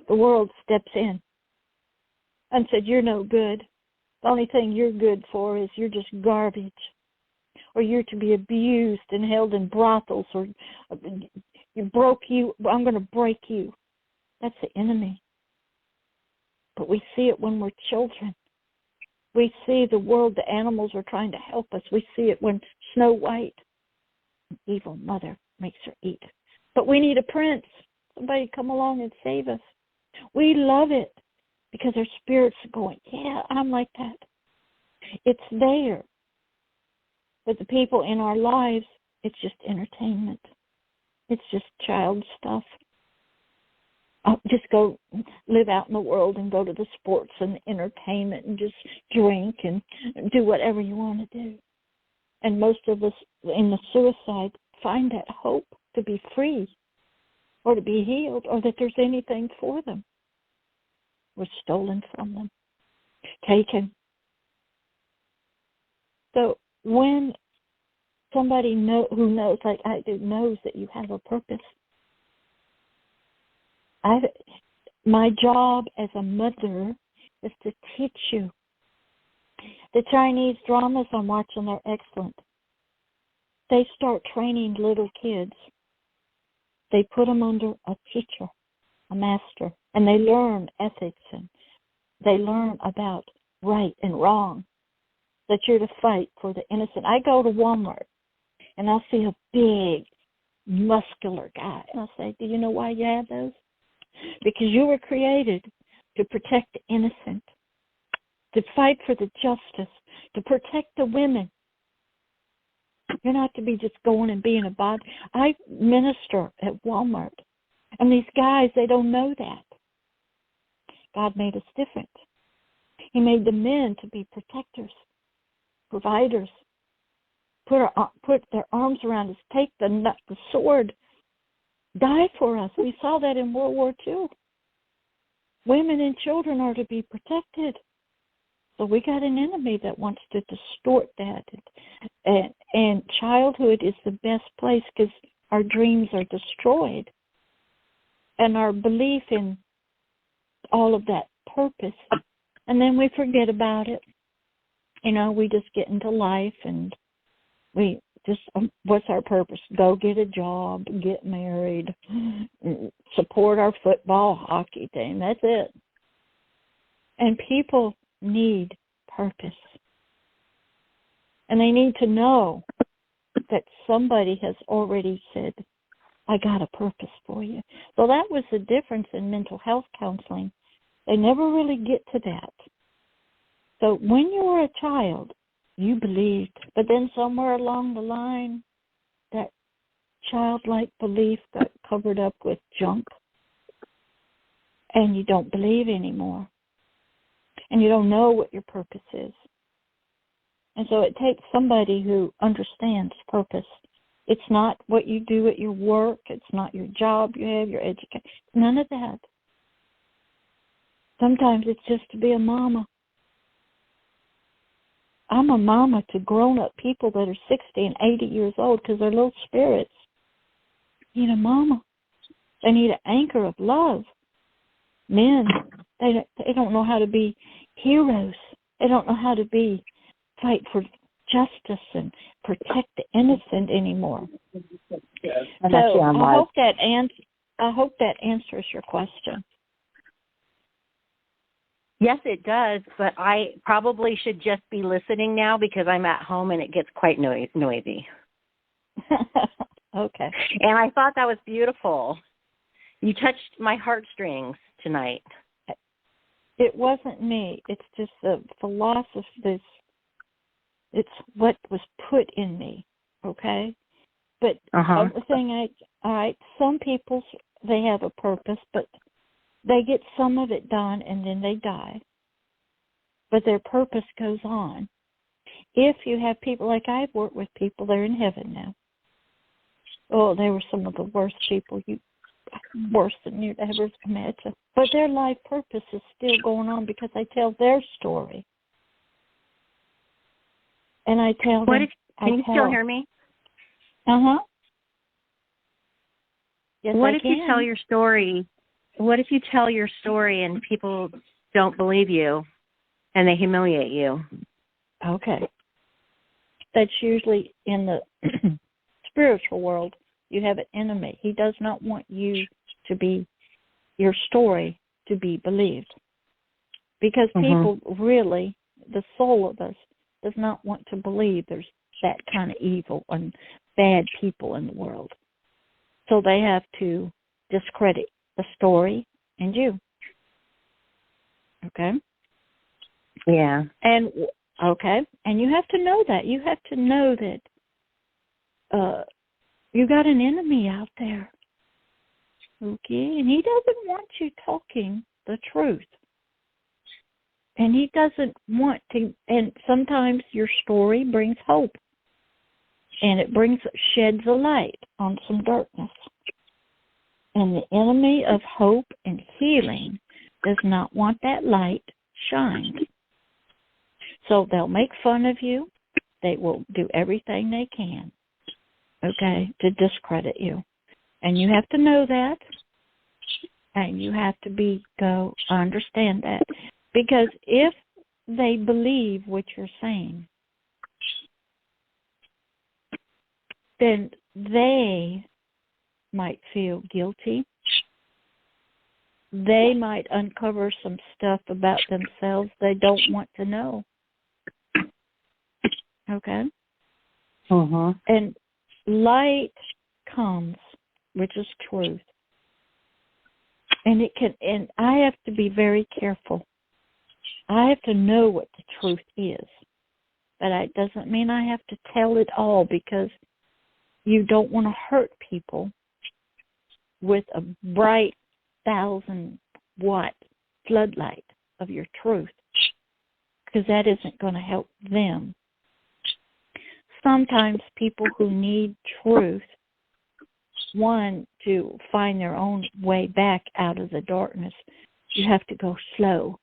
The world steps in and said, you're no good. The only thing you're good for is you're just garbage. Or you're to be abused and held in brothels, or I'm going to break you. That's the enemy. But we see it when we're children. We see the world, the animals are trying to help us. We see it when Snow White, an evil mother, makes her eat. But we need a prince. Somebody come along and save us. We love it because our spirits are going, yeah, I'm like that. It's there. But the people in our lives, it's just entertainment. It's just child stuff. Just go live out in the world and go to the sports and entertainment and just drink and do whatever you want to do. And most of us in the suicide find that hope to be free or to be healed or that there's anything for them. We're stolen from them, taken. So when somebody who knows, like I do, knows that you have a purpose, my job as a mother is to teach you. The Chinese dramas I'm watching are excellent. They start training little kids. They put them under a teacher, a master, and they learn ethics and they learn about right and wrong, that you're to fight for the innocent. I go to Walmart and I'll see a big, muscular guy, and I'll say, do you know why you have those? Because you were created to protect the innocent, to fight for the justice, to protect the women. You're not to be just going and being a body. I minister at Walmart, and these guys, they don't know that. God made us different. He made the men to be protectors, providers, put their arms around us, take the sword, die for us. We saw that in World War II. Women and children are to be protected. So we got an enemy that wants to distort that. And childhood is the best place because our dreams are destroyed. And our belief in all of that purpose. And then we forget about it. You know, we just get into life and we just, what's our purpose? Go get a job, get married, support our football, hockey team. That's it. And people need purpose. And they need to know that somebody has already said, I got a purpose for you. So that was the difference in mental health counseling. They never really get to that. So when you were a child, you believed. But then somewhere along the line, that childlike belief got covered up with junk. And you don't believe anymore. And you don't know what your purpose is. And so it takes somebody who understands purpose It's not what you do at your work. It's not your job you have, your education. None of that. Sometimes it's just to be a mama. I'm a mama to grown-up people that are 60 and 80 years old because they're little spirits. They need a mama. They need an anchor of love. Men, they don't know how to be heroes. They don't know how to fight for justice and protect the innocent anymore. And so I hope that answers your question. Yes, it does, but I probably should just be listening now because I'm at home and it gets quite noisy. Okay. And I thought that was beautiful. You touched my heartstrings tonight. It wasn't me. It's just the philosophy. It's what was put in me, okay? But the thing, some people, they have a purpose, but they get some of it done and then they die. But their purpose goes on. If you have people, like I've worked with people, they're in heaven now. Oh, they were some of the worst people, worse than you'd ever imagine. But their life purpose is still going on because I tell their story. And I tell them. Can you still hear me? Uh-huh. Yes, what if you tell your story? What if you tell your story and people don't believe you and they humiliate you? Okay. That's usually in the spiritual world. You have an enemy. He does not want your story to be believed. Because people really, the soul of us, does not want to believe there's that kind of evil and bad people in the world. So they have to discredit the story and you. Okay? Yeah. And you have to know that. You have to know that you got an enemy out there. Okay? And he doesn't want you talking the truth. And he doesn't want to, and sometimes your story brings hope. And it sheds a light on some darkness. And the enemy of hope and healing does not want that light shined. So they'll make fun of you. They will do everything they can, okay, to discredit you. And you have to know that. And you have to understand that. Because if they believe what you're saying, then they might feel guilty. They might uncover some stuff about themselves they don't want to know. Okay? And light comes, which is truth. And I have to be very careful. I have to know what the truth is. But it doesn't mean I have to tell it all because you don't want to hurt people with a bright 1,000-watt floodlight of your truth because that isn't going to help them. Sometimes people who need truth want to find their own way back out of the darkness. You have to go slow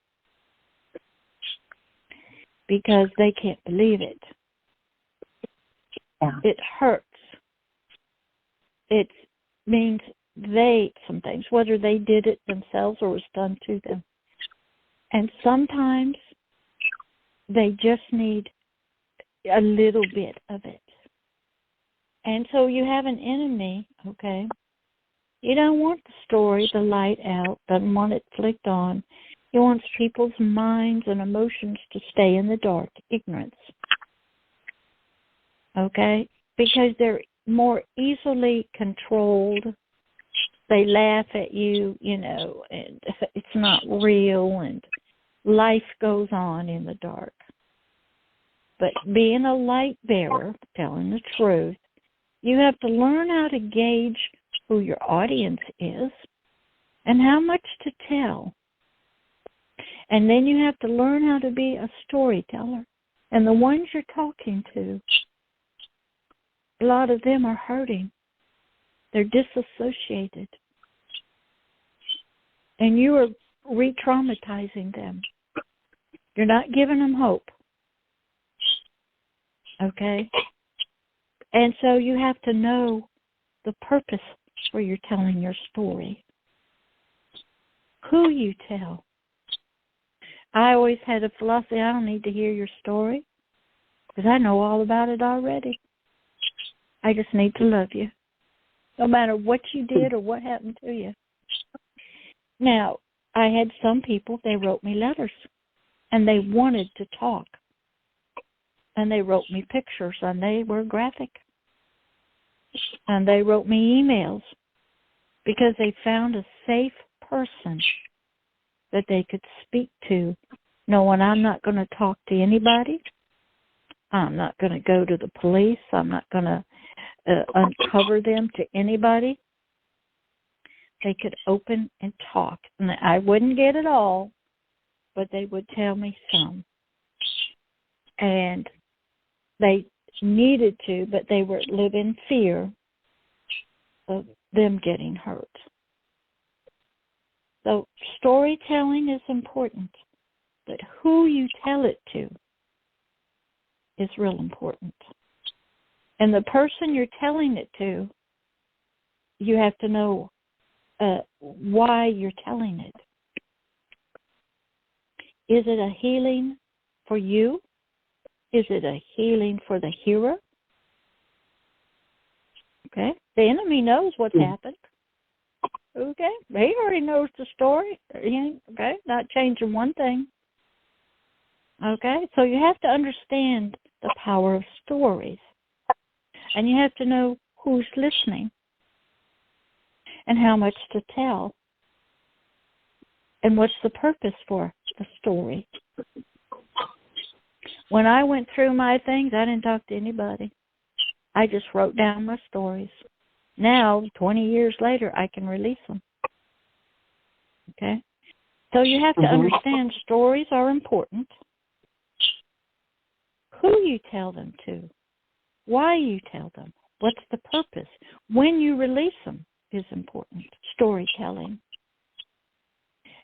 because they can't believe it. Yeah. It hurts. It means sometimes, whether they did it themselves or was done to them. And sometimes they just need a little bit of it. And so you have an enemy, okay? You don't want the story, the light out, doesn't want it flicked on. He wants people's minds and emotions to stay in the dark, ignorance. Okay? Because they're more easily controlled. They laugh at you, and it's not real, and life goes on in the dark. But being a light bearer, telling the truth, you have to learn how to gauge who your audience is and how much to tell. And then you have to learn how to be a storyteller. And the ones you're talking to, a lot of them are hurting. They're disassociated. And you are re-traumatizing them. You're not giving them hope. Okay? And so you have to know the purpose for you're telling your story. Who you tell. I always had a philosophy, I don't need to hear your story because I know all about it already. I just need to love you, no matter what you did or what happened to you. Now, I had some people, they wrote me letters, and they wanted to talk. And they wrote me pictures, and they were graphic. And they wrote me emails because they found a safe person that they could speak to, knowing I'm not going to talk to anybody. I'm not going to go to the police. I'm not going to uncover them to anybody. They could open and talk. And I wouldn't get it all, but they would tell me some. And they needed to, but they were living in fear of them getting hurt. So storytelling is important, but who you tell it to is real important. And the person you're telling it to, you have to know why you're telling it. Is it a healing for you? Is it a healing for the hearer? Okay. The enemy knows what's happened. Okay. He already knows the story. Okay. Not changing one thing. Okay. So you have to understand the power of stories. And you have to know who's listening and how much to tell. And what's the purpose for the story. When I went through my things, I didn't talk to anybody. I just wrote down my stories. Now, 20 years later, I can release them. Okay? So you have to understand stories are important. Who you tell them to. Why you tell them. What's the purpose? When you release them is important. Storytelling.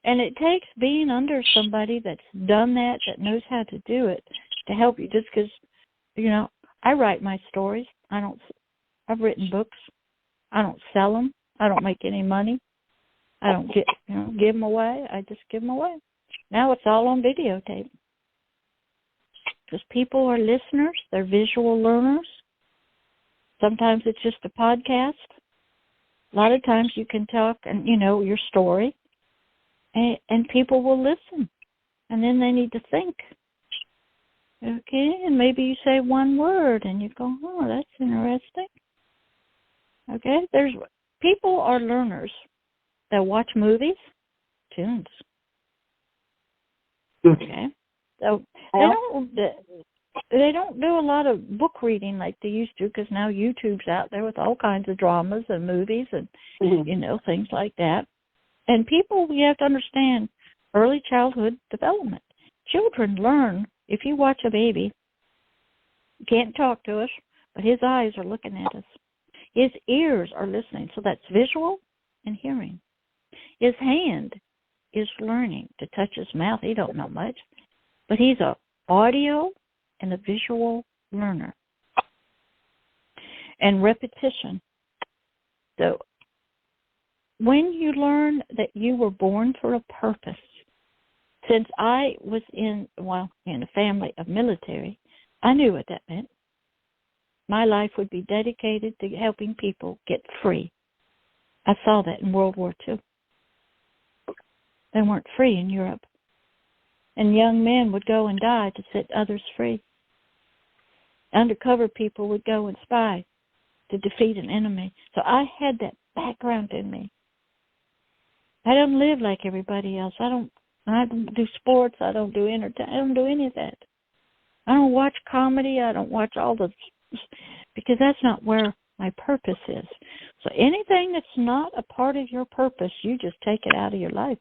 And it takes being under somebody that's done that knows how to do it, to help you. Just because, I write my stories. I've written books. I don't sell them. I don't make any money. I don't give them away. I just give them away. Now it's all on videotape. Because people are listeners. They're visual learners. Sometimes it's just a podcast. A lot of times you can talk and, your story. And people will listen. And then they need to think. Okay? And maybe you say one word and you go, oh, that's interesting. Okay? People are learners. They'll watch movies, tunes. Okay? So they don't do a lot of book reading like they used to, because now YouTube's out there with all kinds of dramas and movies and, things like that. And people, you have to understand early childhood development. Children learn. If you watch a baby, he can't talk to us, but his eyes are looking at us. His ears are listening. So that's visual and hearing. His hand is learning to touch his mouth. He don't know much. But he's an audio and a visual learner. And repetition. So when you learn that you were born for a purpose, since I was in a family of military, I knew what that meant. My life would be dedicated to helping people get free. I saw that in World War II. They weren't free in Europe. And young men would go and die to set others free. Undercover people would go and spy to defeat an enemy. So I had that background in me. I don't live like everybody else. I don't do sports. I don't do entertainment. I don't do any of that. I don't watch comedy. I don't watch because that's not where my purpose is. So anything that's not a part of your purpose, you just take it out of your life.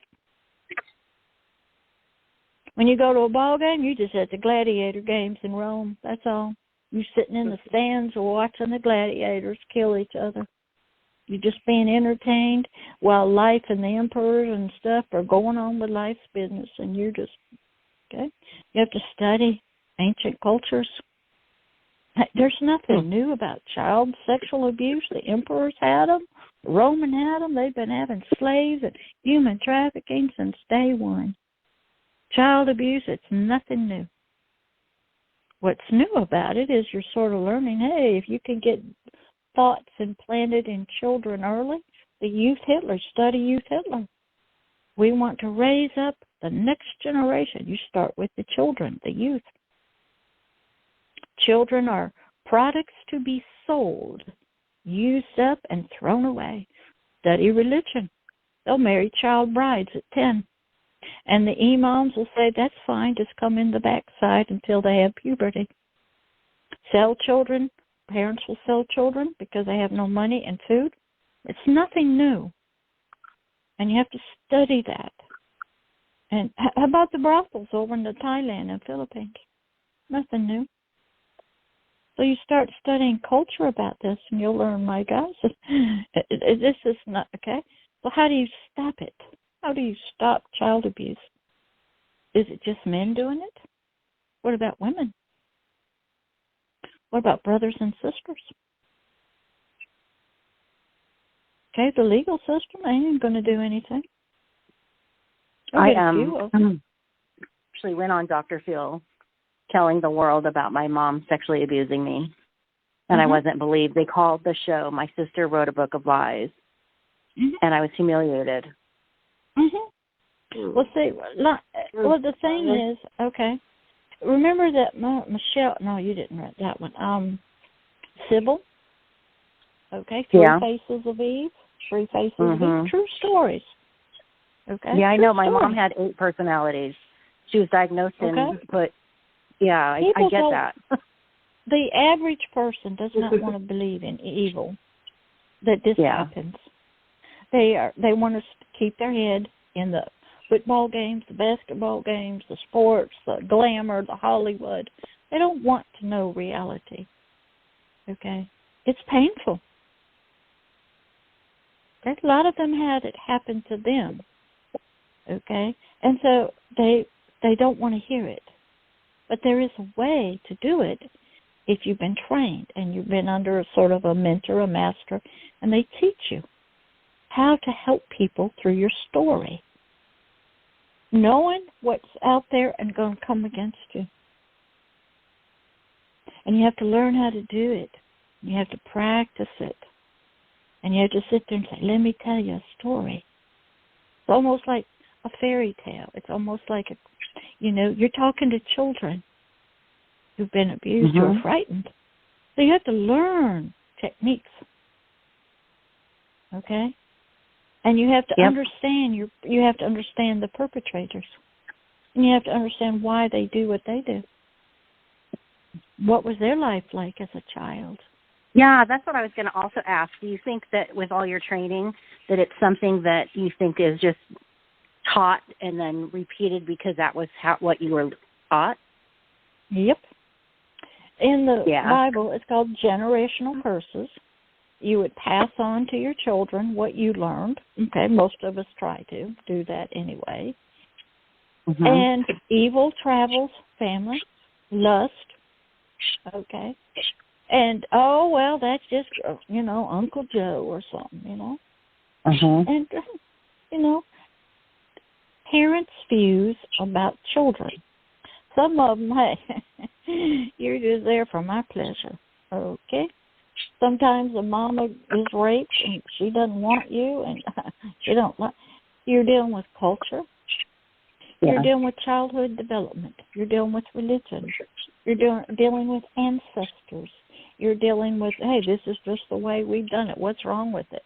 When you go to a ball game, you just at the gladiator games in Rome. That's all. You sitting in the stands watching the gladiators kill each other. You're just being entertained while life and the emperors and stuff are going on with life's business, and you're just, okay? You have to study ancient cultures. There's nothing new about child sexual abuse. The emperors had them. The Roman had them. They've been having slaves and human trafficking since day one. Child abuse, it's nothing new. What's new about it is you're sort of learning, hey, if you can get thoughts implanted in children early, the youth Hitler, study youth Hitler. We want to raise up the next generation. You start with the children, the youth. Children are products to be sold, used up, and thrown away. Study religion. They'll marry child brides at 10. And the imams will say, that's fine, just come in the backside until they have puberty. Sell children. Parents will sell children because they have no money and food. It's nothing new. And you have to study that. And how about the brothels over in Thailand and Philippines? Nothing new. So you start studying culture about this, and you'll learn, my gosh, this is not, okay? So how do you stop it? How do you stop child abuse? Is it just men doing it? What about women? What about brothers and sisters? Okay, the legal system ain't going to do anything. I actually went on Dr. Phil telling the world about my mom sexually abusing me, and I wasn't believed. They called the show, My Sister Wrote a Book of Lies, and I was humiliated. Well, see, the thing is, okay, remember that Michelle, no, you didn't write that one, Sybil, okay, Three Faces of Eve, Three Faces of Eve, true stories. Okay. Yeah, I know. My mom had 8 personalities. She was diagnosed and put, I get that. The average person does not want to believe in evil, that this happens. They want to keep their head in the football games, the basketball games, the sports, the glamour, the Hollywood. They don't want to know reality. Okay? It's painful. A lot of them had it happen to them. Okay? And so they don't want to hear it. But there is a way to do it if you've been trained and you've been under a sort of a mentor, a master, and they teach you how to help people through your story. Knowing what's out there and going to come against you. And you have to learn how to do it. You have to practice it. And you have to sit there and say, let me tell you a story. It's almost like a fairy tale. It's almost like, you're talking to children who've been abused or frightened. So you have to learn techniques. Okay? And you have to understand, you have to understand the perpetrators. And you have to understand why they do what they do. What was their life like as a child? Yeah, that's what I was going to also ask. Do you think that with all your training that it's something that you think is just taught and then repeated because that was what you were taught? Yep. In the Bible, it's called generational curses. You would pass on to your children what you learned. Okay, most of us try to do that anyway. And evil travels family, lust, okay. And, that's just, Uncle Joe or something, And, parents' views about children. Some of them, hey, you're just there for my pleasure, okay? Sometimes the mama is raped and she doesn't want you and she don't like. You're dealing with culture. You're dealing with childhood development. You're dealing with religion. You're dealing with ancestors. You're dealing with, hey, this is just the way we've done it. What's wrong with it,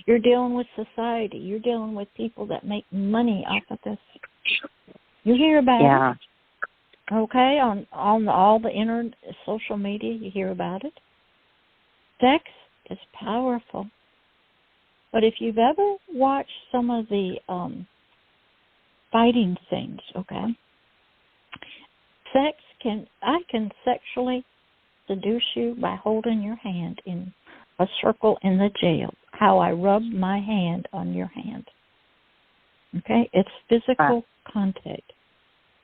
You're dealing with society. You're dealing with people that make money off of this. You hear about it. Okay, on all the internet, social media, you hear about it. Sex is powerful. But if you've ever watched some of the fighting scenes, okay, sex I can sexually seduce you by holding your hand in a circle in the jail. How I rub my hand on your hand. Okay? It's physical contact.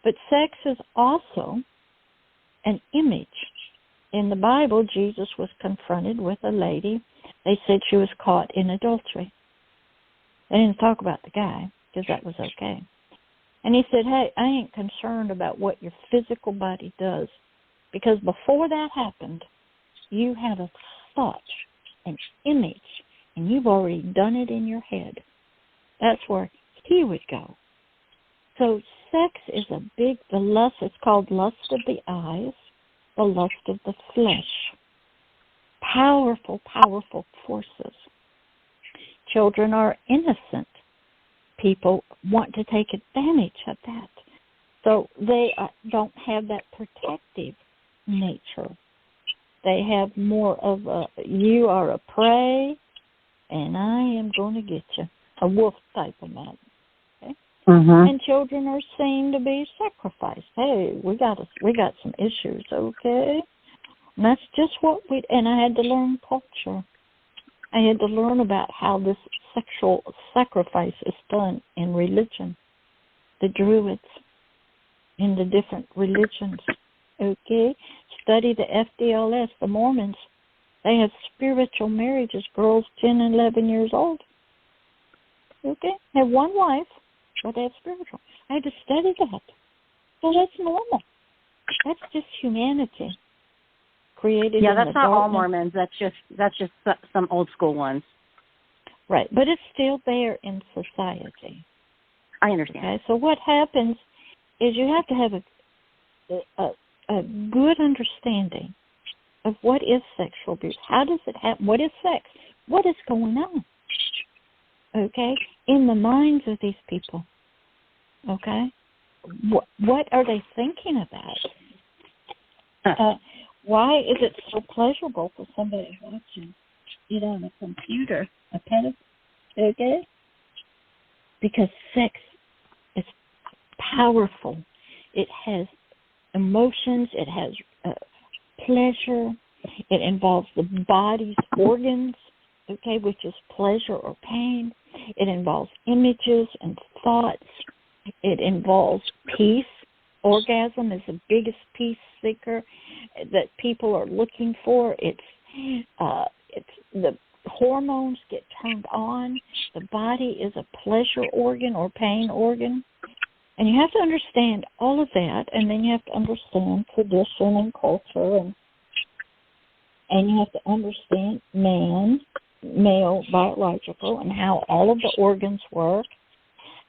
But sex is also an image. In the Bible, Jesus was confronted with a lady. They said she was caught in adultery. They didn't talk about the guy because that was okay. And he said, hey, I ain't concerned about what your physical body does, because before that happened, you had a thought, an image, and you've already done it in your head. That's where he would go. So sex is the lust, it's called lust of the eyes, the lust of the flesh. Powerful, powerful forces. Children are innocent. People want to take advantage of that. So they don't have that protective nature. They have more of a, you are a prey, and I am going to get you. A wolf type of man. Okay? Mm-hmm. And children are seen to be sacrificed. Hey, we got some issues, okay? And that's just what and I had to learn culture. I had to learn about how this sexual sacrifice is done in religion. The Druids, in the different religions, okay? Study the FDLS, the Mormons. They have spiritual marriages, girls 10 and 11 years old. Okay? They have one wife, but they have spiritual. I had to study that. So that's normal. That's just humanity. Created yeah, in that's the not darkness. all Mormons. That's just some old school ones. Right, but it's still there in society. I understand. Okay, so what happens is you have to have a good understanding of what is sexual abuse. How does it happen? What is sex? What is going on? Okay, in the minds of these people. Okay, what are they thinking about? Why is it so pleasurable for somebody watching it on a computer, a pedophile? Okay? Because sex is powerful. It has emotions. It has pleasure. It involves the body's organs, okay, which is pleasure or pain. It involves images and thoughts. It involves peace. Orgasm is the biggest peace seeker that people are looking for. It's the hormones get turned on. The body is a pleasure organ or pain organ. And you have to understand all of that, and then you have to understand tradition and culture, and you have to understand male biological, and how all of the organs work.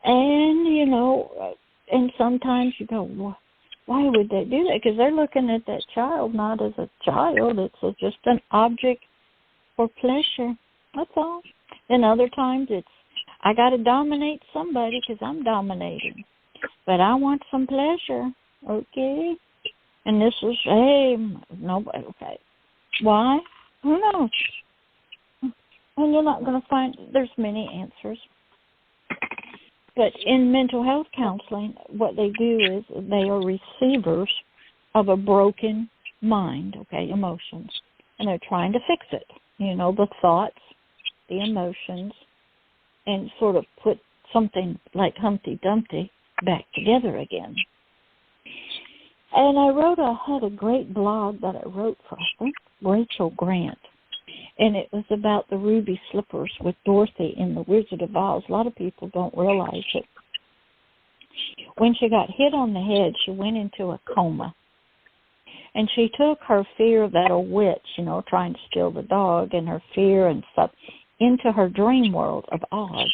And, and sometimes you go, well, why would they do that? Because they're looking at that child not as a child. It's just an object for pleasure. That's all. And other times it's, I got to dominate somebody because I'm dominating. But I want some pleasure, okay? And this is, hey, nobody, okay. Why? Who knows? And you're not going to find, there's many answers. But in mental health counseling, what they do is they are receivers of a broken mind, okay, emotions. And they're trying to fix it, the thoughts, the emotions, and sort of put something like Humpty Dumpty back together again. And I had a great blog that I wrote for, I think, Rachel Grant. And it was about the ruby slippers with Dorothy in The Wizard of Oz. A lot of people don't realize it. When she got hit on the head, she went into a coma. And she took her fear of that old witch, trying to steal the dog, and her fear and stuff into her dream world of Oz.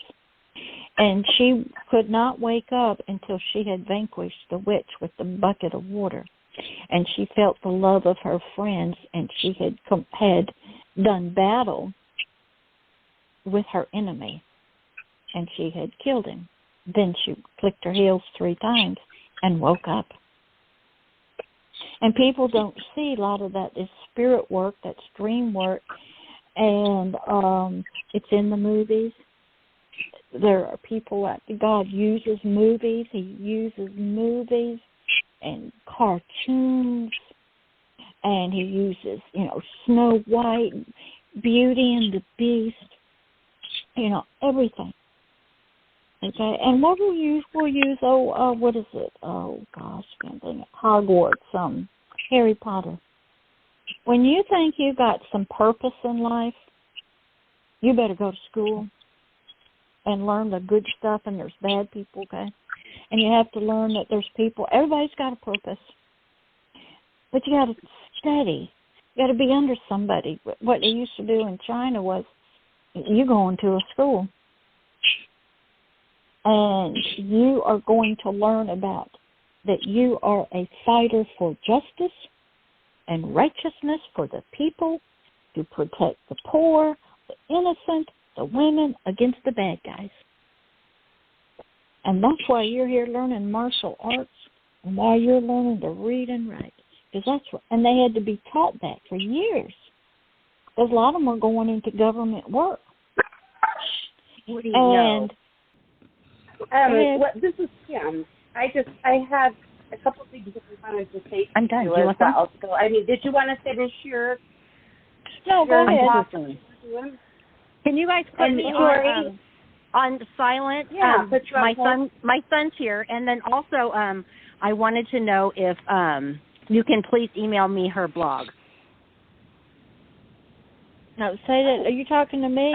And she could not wake up until she had vanquished the witch with the bucket of water. And she felt the love of her friends, and she had done battle with her enemy, and she had killed him. Then she clicked her heels 3 times and woke up. And people don't see a lot of that is spirit work, that's dream work, and it's in the movies. There are people God uses movies. He uses movies and cartoons, and he uses, Snow White, Beauty and the Beast, everything. Okay, and what we'll use, what is it? Oh, gosh, can't think. Hogwarts, Harry Potter. When you think you got some purpose in life, you better go to school and learn the good stuff, and there's bad people, okay? And you have to learn that there's people, everybody's got a purpose. But you got to study. You got to be under somebody. What they used to do in China was you go into a school, and you are going to learn about that you are a fighter for justice and righteousness for the people, to protect the poor, the innocent, the women against the bad guys. And that's why you're here learning martial arts, and why you're learning to read and write. And they had to be taught that for years. Because a lot of them are going into government work. What do you know? This is Kim. I had a couple of things that I wanted to say to I'm done. you Do you as want well. So, did you want to finish your... No, go ahead. Can you guys put me on silent? Yeah, my son's here. And then also, I wanted to know if you can please email me her blog. No, say that. Are you talking to me?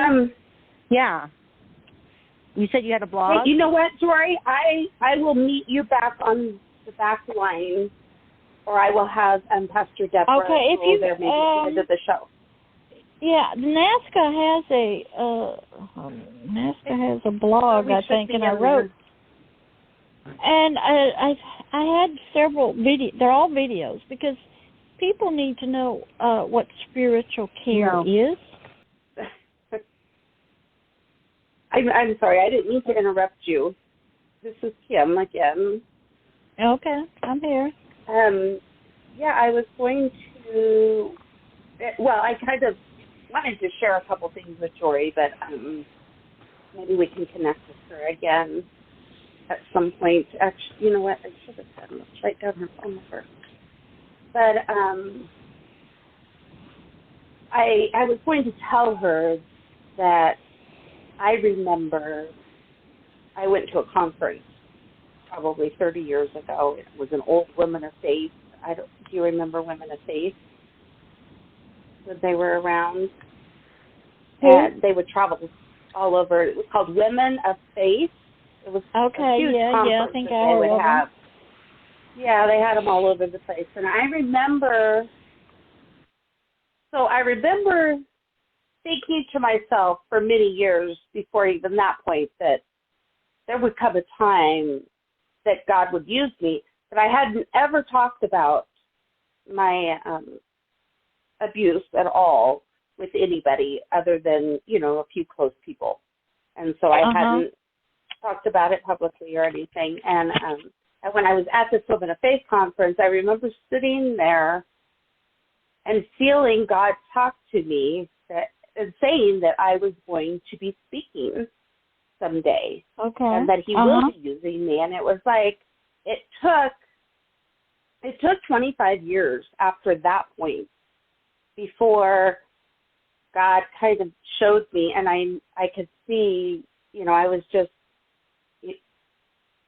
Yeah. You said you had a blog? Hey, you know what, Jory? I will meet you back on the back line, or I will have Pastor Deborah go there maybe at the end of the show. Yeah, NAASCA has a blog, I think, and I wrote. And I had several videos. They're all videos because people need to know what spiritual care is. I'm sorry, I didn't mean to interrupt you. This is Kim again. Okay, I'm here. I was going to. Well, I kind of wanted to share a couple things with Jory, but maybe we can connect with her again at some point. Actually, you know what? I should have said, let's write down her phone number. But I was going to tell her that I remember I went to a conference probably 30 years ago. It was an old Women of Faith. Do you remember Women of Faith? When they were around? And they would travel all over. It was called Women of Faith. It was a huge conference I think that they would have. Yeah, they had them all over the place. And I remember thinking to myself for many years before even that point that there would come a time that God would use me, but I hadn't ever talked about my abuse at all with anybody other than, a few close people. And so I hadn't talked about it publicly or anything. And when I was at this Women of Faith conference, I remember sitting there and feeling God talk to me and saying that I was going to be speaking someday. Okay. And that he will be using me. And it was like, it took 25 years after that point before God kind of showed me, and I could see, I was just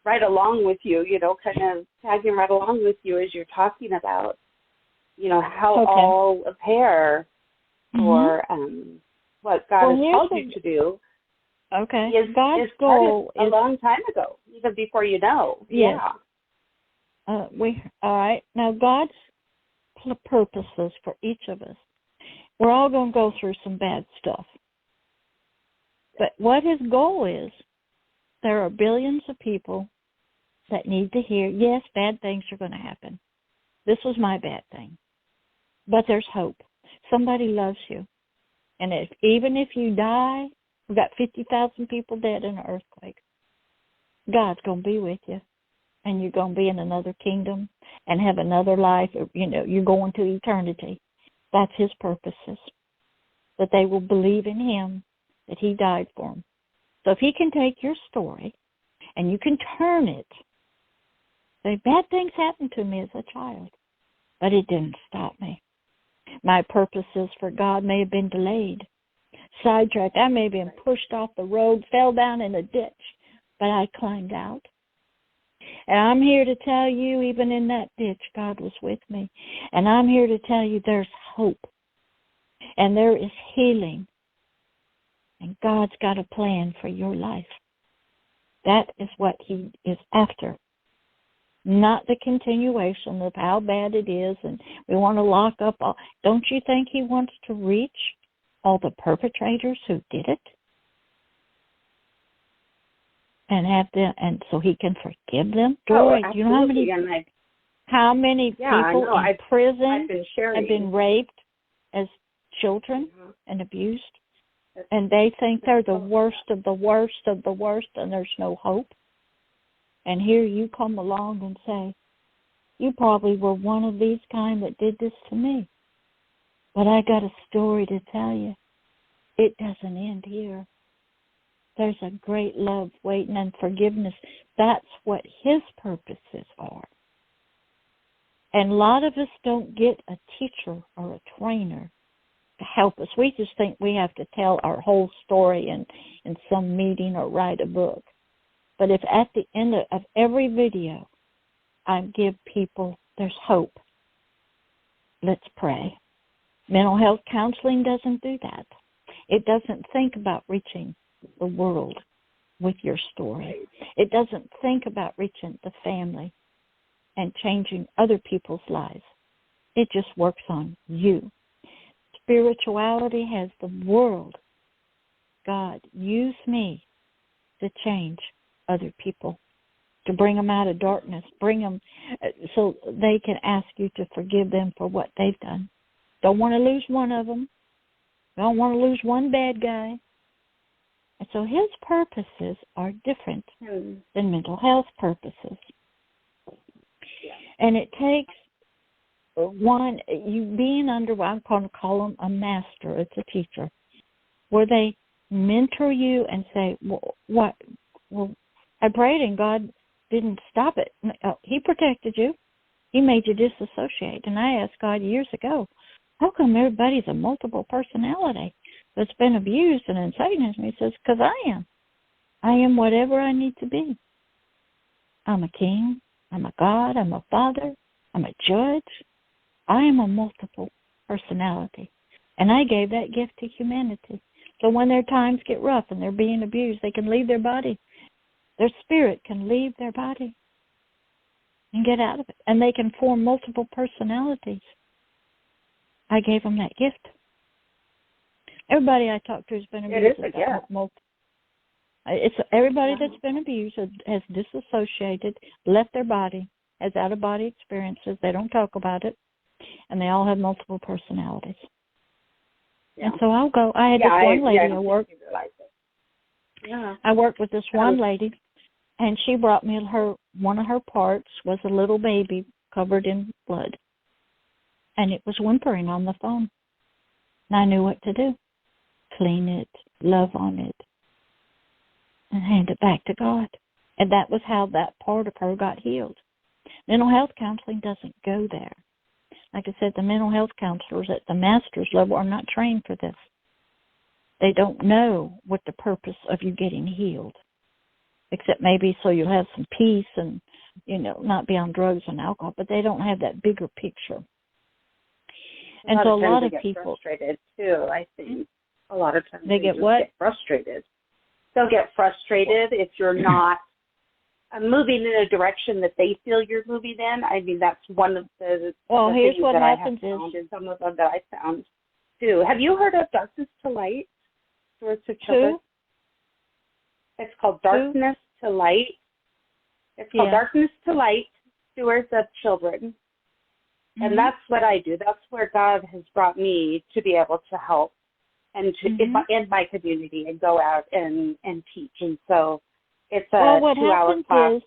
right along with you, kind of tagging right along with you as you're talking about, how all a pair for what God has called you to do. Okay. God's goal is a long time ago, even before you know. Yes. Yeah. All right. Now, God's purposes for each of us. We're all going to go through some bad stuff. But what his goal is, there are billions of people that need to hear, yes, bad things are going to happen. This was my bad thing. But there's hope. Somebody loves you. And even if you die, we've got 50,000 people dead in an earthquake. God's going to be with you. And you're going to be in another kingdom and have another life. You're going to eternity. That's his purposes. That they will believe in him, that he died for them. So if he can take your story and you can turn it Bad things happened to me as a child, but it didn't stop me. My purposes for God may have been delayed, sidetracked. I may have been pushed off the road, fell down in a ditch, but I climbed out. And I'm here to tell you, even in that ditch, God was with me. And I'm here to tell you there's hope. And there is healing. And God's got a plan for your life. That is what He is after. Not the continuation of how bad it is and we want to lock up all. Don't you think He wants to reach all the perpetrators who did it? And have them, and so He can forgive them? Oh, do you know how many people in prison have been raped as children and abused? And they think they're the worst of the worst of the worst, and there's no hope. And here you come along and say, you probably were one of these kind that did this to me. But I got a story to tell you. It doesn't end here. There's a great love waiting and forgiveness. That's what His purposes are. And a lot of us don't get a teacher or a trainer to help us. We just think we have to tell our whole story in some meeting or write a book. But if at the end of every video I give people, there's hope. Let's pray. Mental health counseling doesn't do that. It doesn't think about reaching the world with your story. It doesn't think about reaching the family and changing other people's lives. It just works on you. Spirituality has the world. God, use me to change other people, to bring them out of darkness, bring them so they can ask you to forgive them for what they've done. Don't want to lose one of them. Don't want to lose one bad guy. And so His purposes are different than mental health purposes. And it takes one, you being under what I'm going to call them a master, it's a teacher, where they mentor you and say, well, I prayed and God didn't stop it. He protected you. He made you disassociate. And I asked God years ago, how come everybody's a multiple personality that's been abused and in Satanism? He says, because I am. I am whatever I need to be. I'm a king. I'm a God. I'm a father. I'm a judge. I am a multiple personality. And I gave that gift to humanity. So when their times get rough and they're being abused, they can leave their body. Their spirit can leave their body and get out of it. And they can form multiple personalities. I gave them that gift. Everybody I talk to has been abused. Everybody that's been abused has disassociated, left their body, has out-of-body experiences. They don't talk about it. And they all have multiple personalities. Yeah. And so I'll go. I had this one lady I worked. I worked with this one lady, and she brought me one of her parts was a little baby covered in blood, and it was whimpering on the phone. And I knew what to do: clean it, love on it, and hand it back to God. And that was how that part of her got healed. Mental health counseling doesn't go there. Like I said, the mental health counselors at the master's level are not trained for this. They don't know what the purpose of you getting healed, except maybe so you'll have some peace and, not be on drugs and alcohol, but they don't have that bigger picture. And so a lot of people get frustrated too, I think. A lot of times they get what? Get frustrated. They'll get frustrated if you're not moving in a direction that they feel you're moving in. I mean, that's one of the here's things what that happens I have found, and some of them that I found too. Have you heard of Darkness to Light? Stewards of Children? It's called Darkness to Light. It's called Darkness to Light, Stewards of Children. Mm-hmm. And that's what I do. That's where God has brought me to be able to help and to in my community and go out and teach. And so it's a 2-hour class.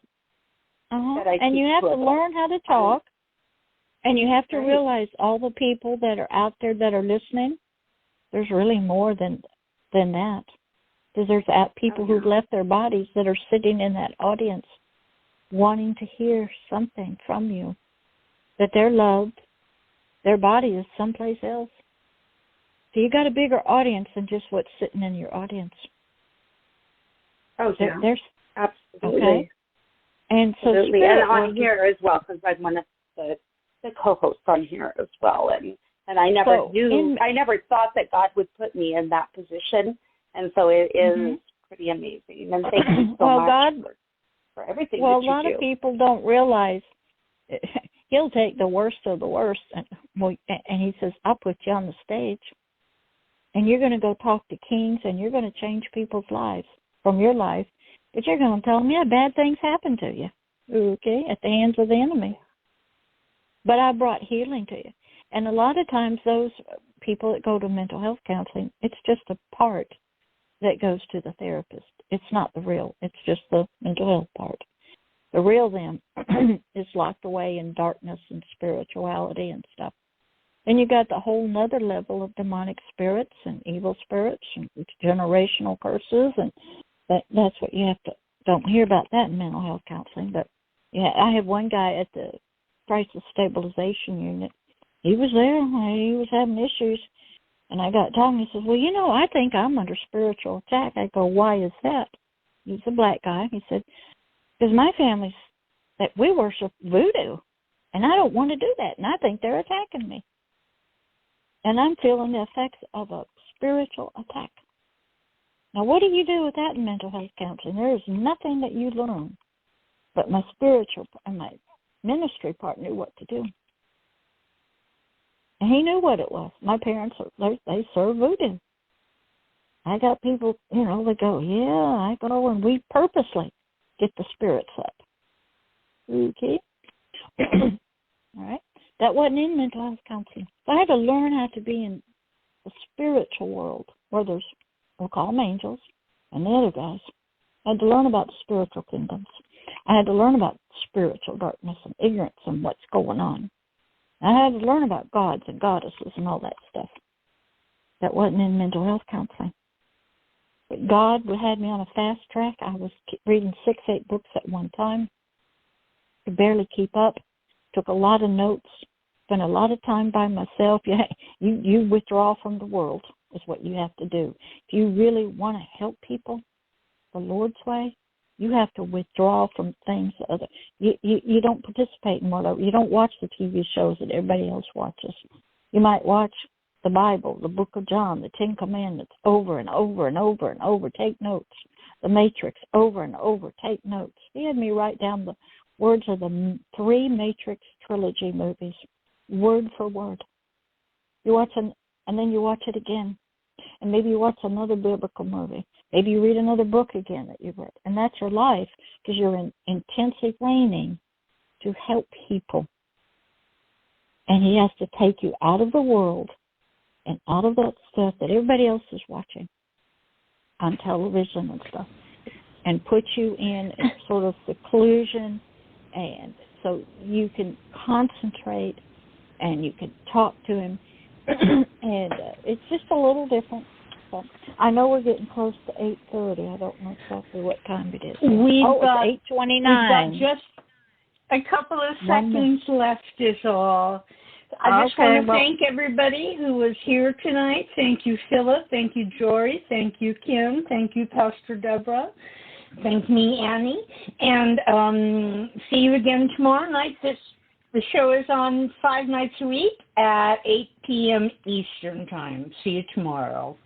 And you have to learn how to talk, and you have to realize all the people that are out there that are listening, there's really more than that. Because there's people who've left their bodies that are sitting in that audience. wanting to hear something from you, that they're loved, their body is someplace else. So you got a bigger audience than just what's sitting in your audience. Oh, yeah. There's, absolutely. Okay. And so absolutely. And on here as well, because I'm one of the co-hosts on here as well. And I never I never thought that God would put me in that position. And so it is pretty amazing. And thank you so much God, for everything well, that you do. a lot of people don't realize he'll take the worst of the worst, and he says, I'll put you on the stage, and you're going to go talk to kings, and you're going to change people's lives from your life, but you're going to tell them, yeah, bad things happen to you, okay, at the hands of the enemy. But I brought healing to you. And a lot of times those people that go to mental health counseling, it's just a part that goes to the therapist. It's not the real. It's just the mental health part. The real them is locked away in darkness and spirituality and stuff. Then you got the whole nother level of demonic spirits and evil spirits and generational curses, and that's what you have to, don't hear about that in mental health counseling. But yeah, I have one guy at the crisis stabilization unit. He was there. He was having issues. And I got talking. He says, well, I think I'm under spiritual attack. I go, why is that? He's a black guy. He said, because my family's, that we worship voodoo. And I don't want to do that. And I think they're attacking me. And I'm feeling the effects of a spiritual attack. Now, what do you do with that in mental health counseling? There is nothing that you learn. But my spiritual and my ministry part knew what to do. And he knew what it was. My parents, they serve voodoo. I got people, they go, yeah, I go, and we purposely get the spirits up. Okay? All right? That wasn't in mental health counseling. So I had to learn how to be in the spiritual world where there's, we'll call them angels, and the other guys. I had to learn about the spiritual kingdoms. I had to learn about spiritual darkness and ignorance and what's going on. I had to learn about gods and goddesses and all that stuff. That wasn't in mental health counseling. But God had me on a fast track. I was reading 6-8 books at one time. Could barely keep up. Took a lot of notes. Spent a lot of time by myself. You withdraw from the world is what you have to do. If you really want to help people the Lord's way, you have to withdraw from things that other. You don't participate in whatever. You don't watch the TV shows that everybody else watches. You might watch the Bible, the Book of John, the 10 Commandments over and over and over and over. Take notes. The Matrix over and over. Take notes. He had me write down the words of the 3 Matrix trilogy movies, word for word. You watch them, and then you watch it again. And maybe you watch another biblical movie. Maybe you read another book again that you've read. And that's your life, because you're intensely training to help people. And he has to take you out of the world and out of that stuff that everybody else is watching on television and stuff, and put you in a sort of seclusion, and so you can concentrate and you can talk to him. And it's just a little different. So I know we're getting close to 8:30. I don't know exactly what time it is. It's 8:29. We've got just a couple of seconds left is all. I just want to thank everybody who was here tonight. Thank you, Philip. Thank you, Jory. Thank you, Kim. Thank you, Pastor Deborah. Thank me, Annie. And see you again tomorrow night. The show is on 5 nights a week at 8 p.m. Eastern Time. See you tomorrow.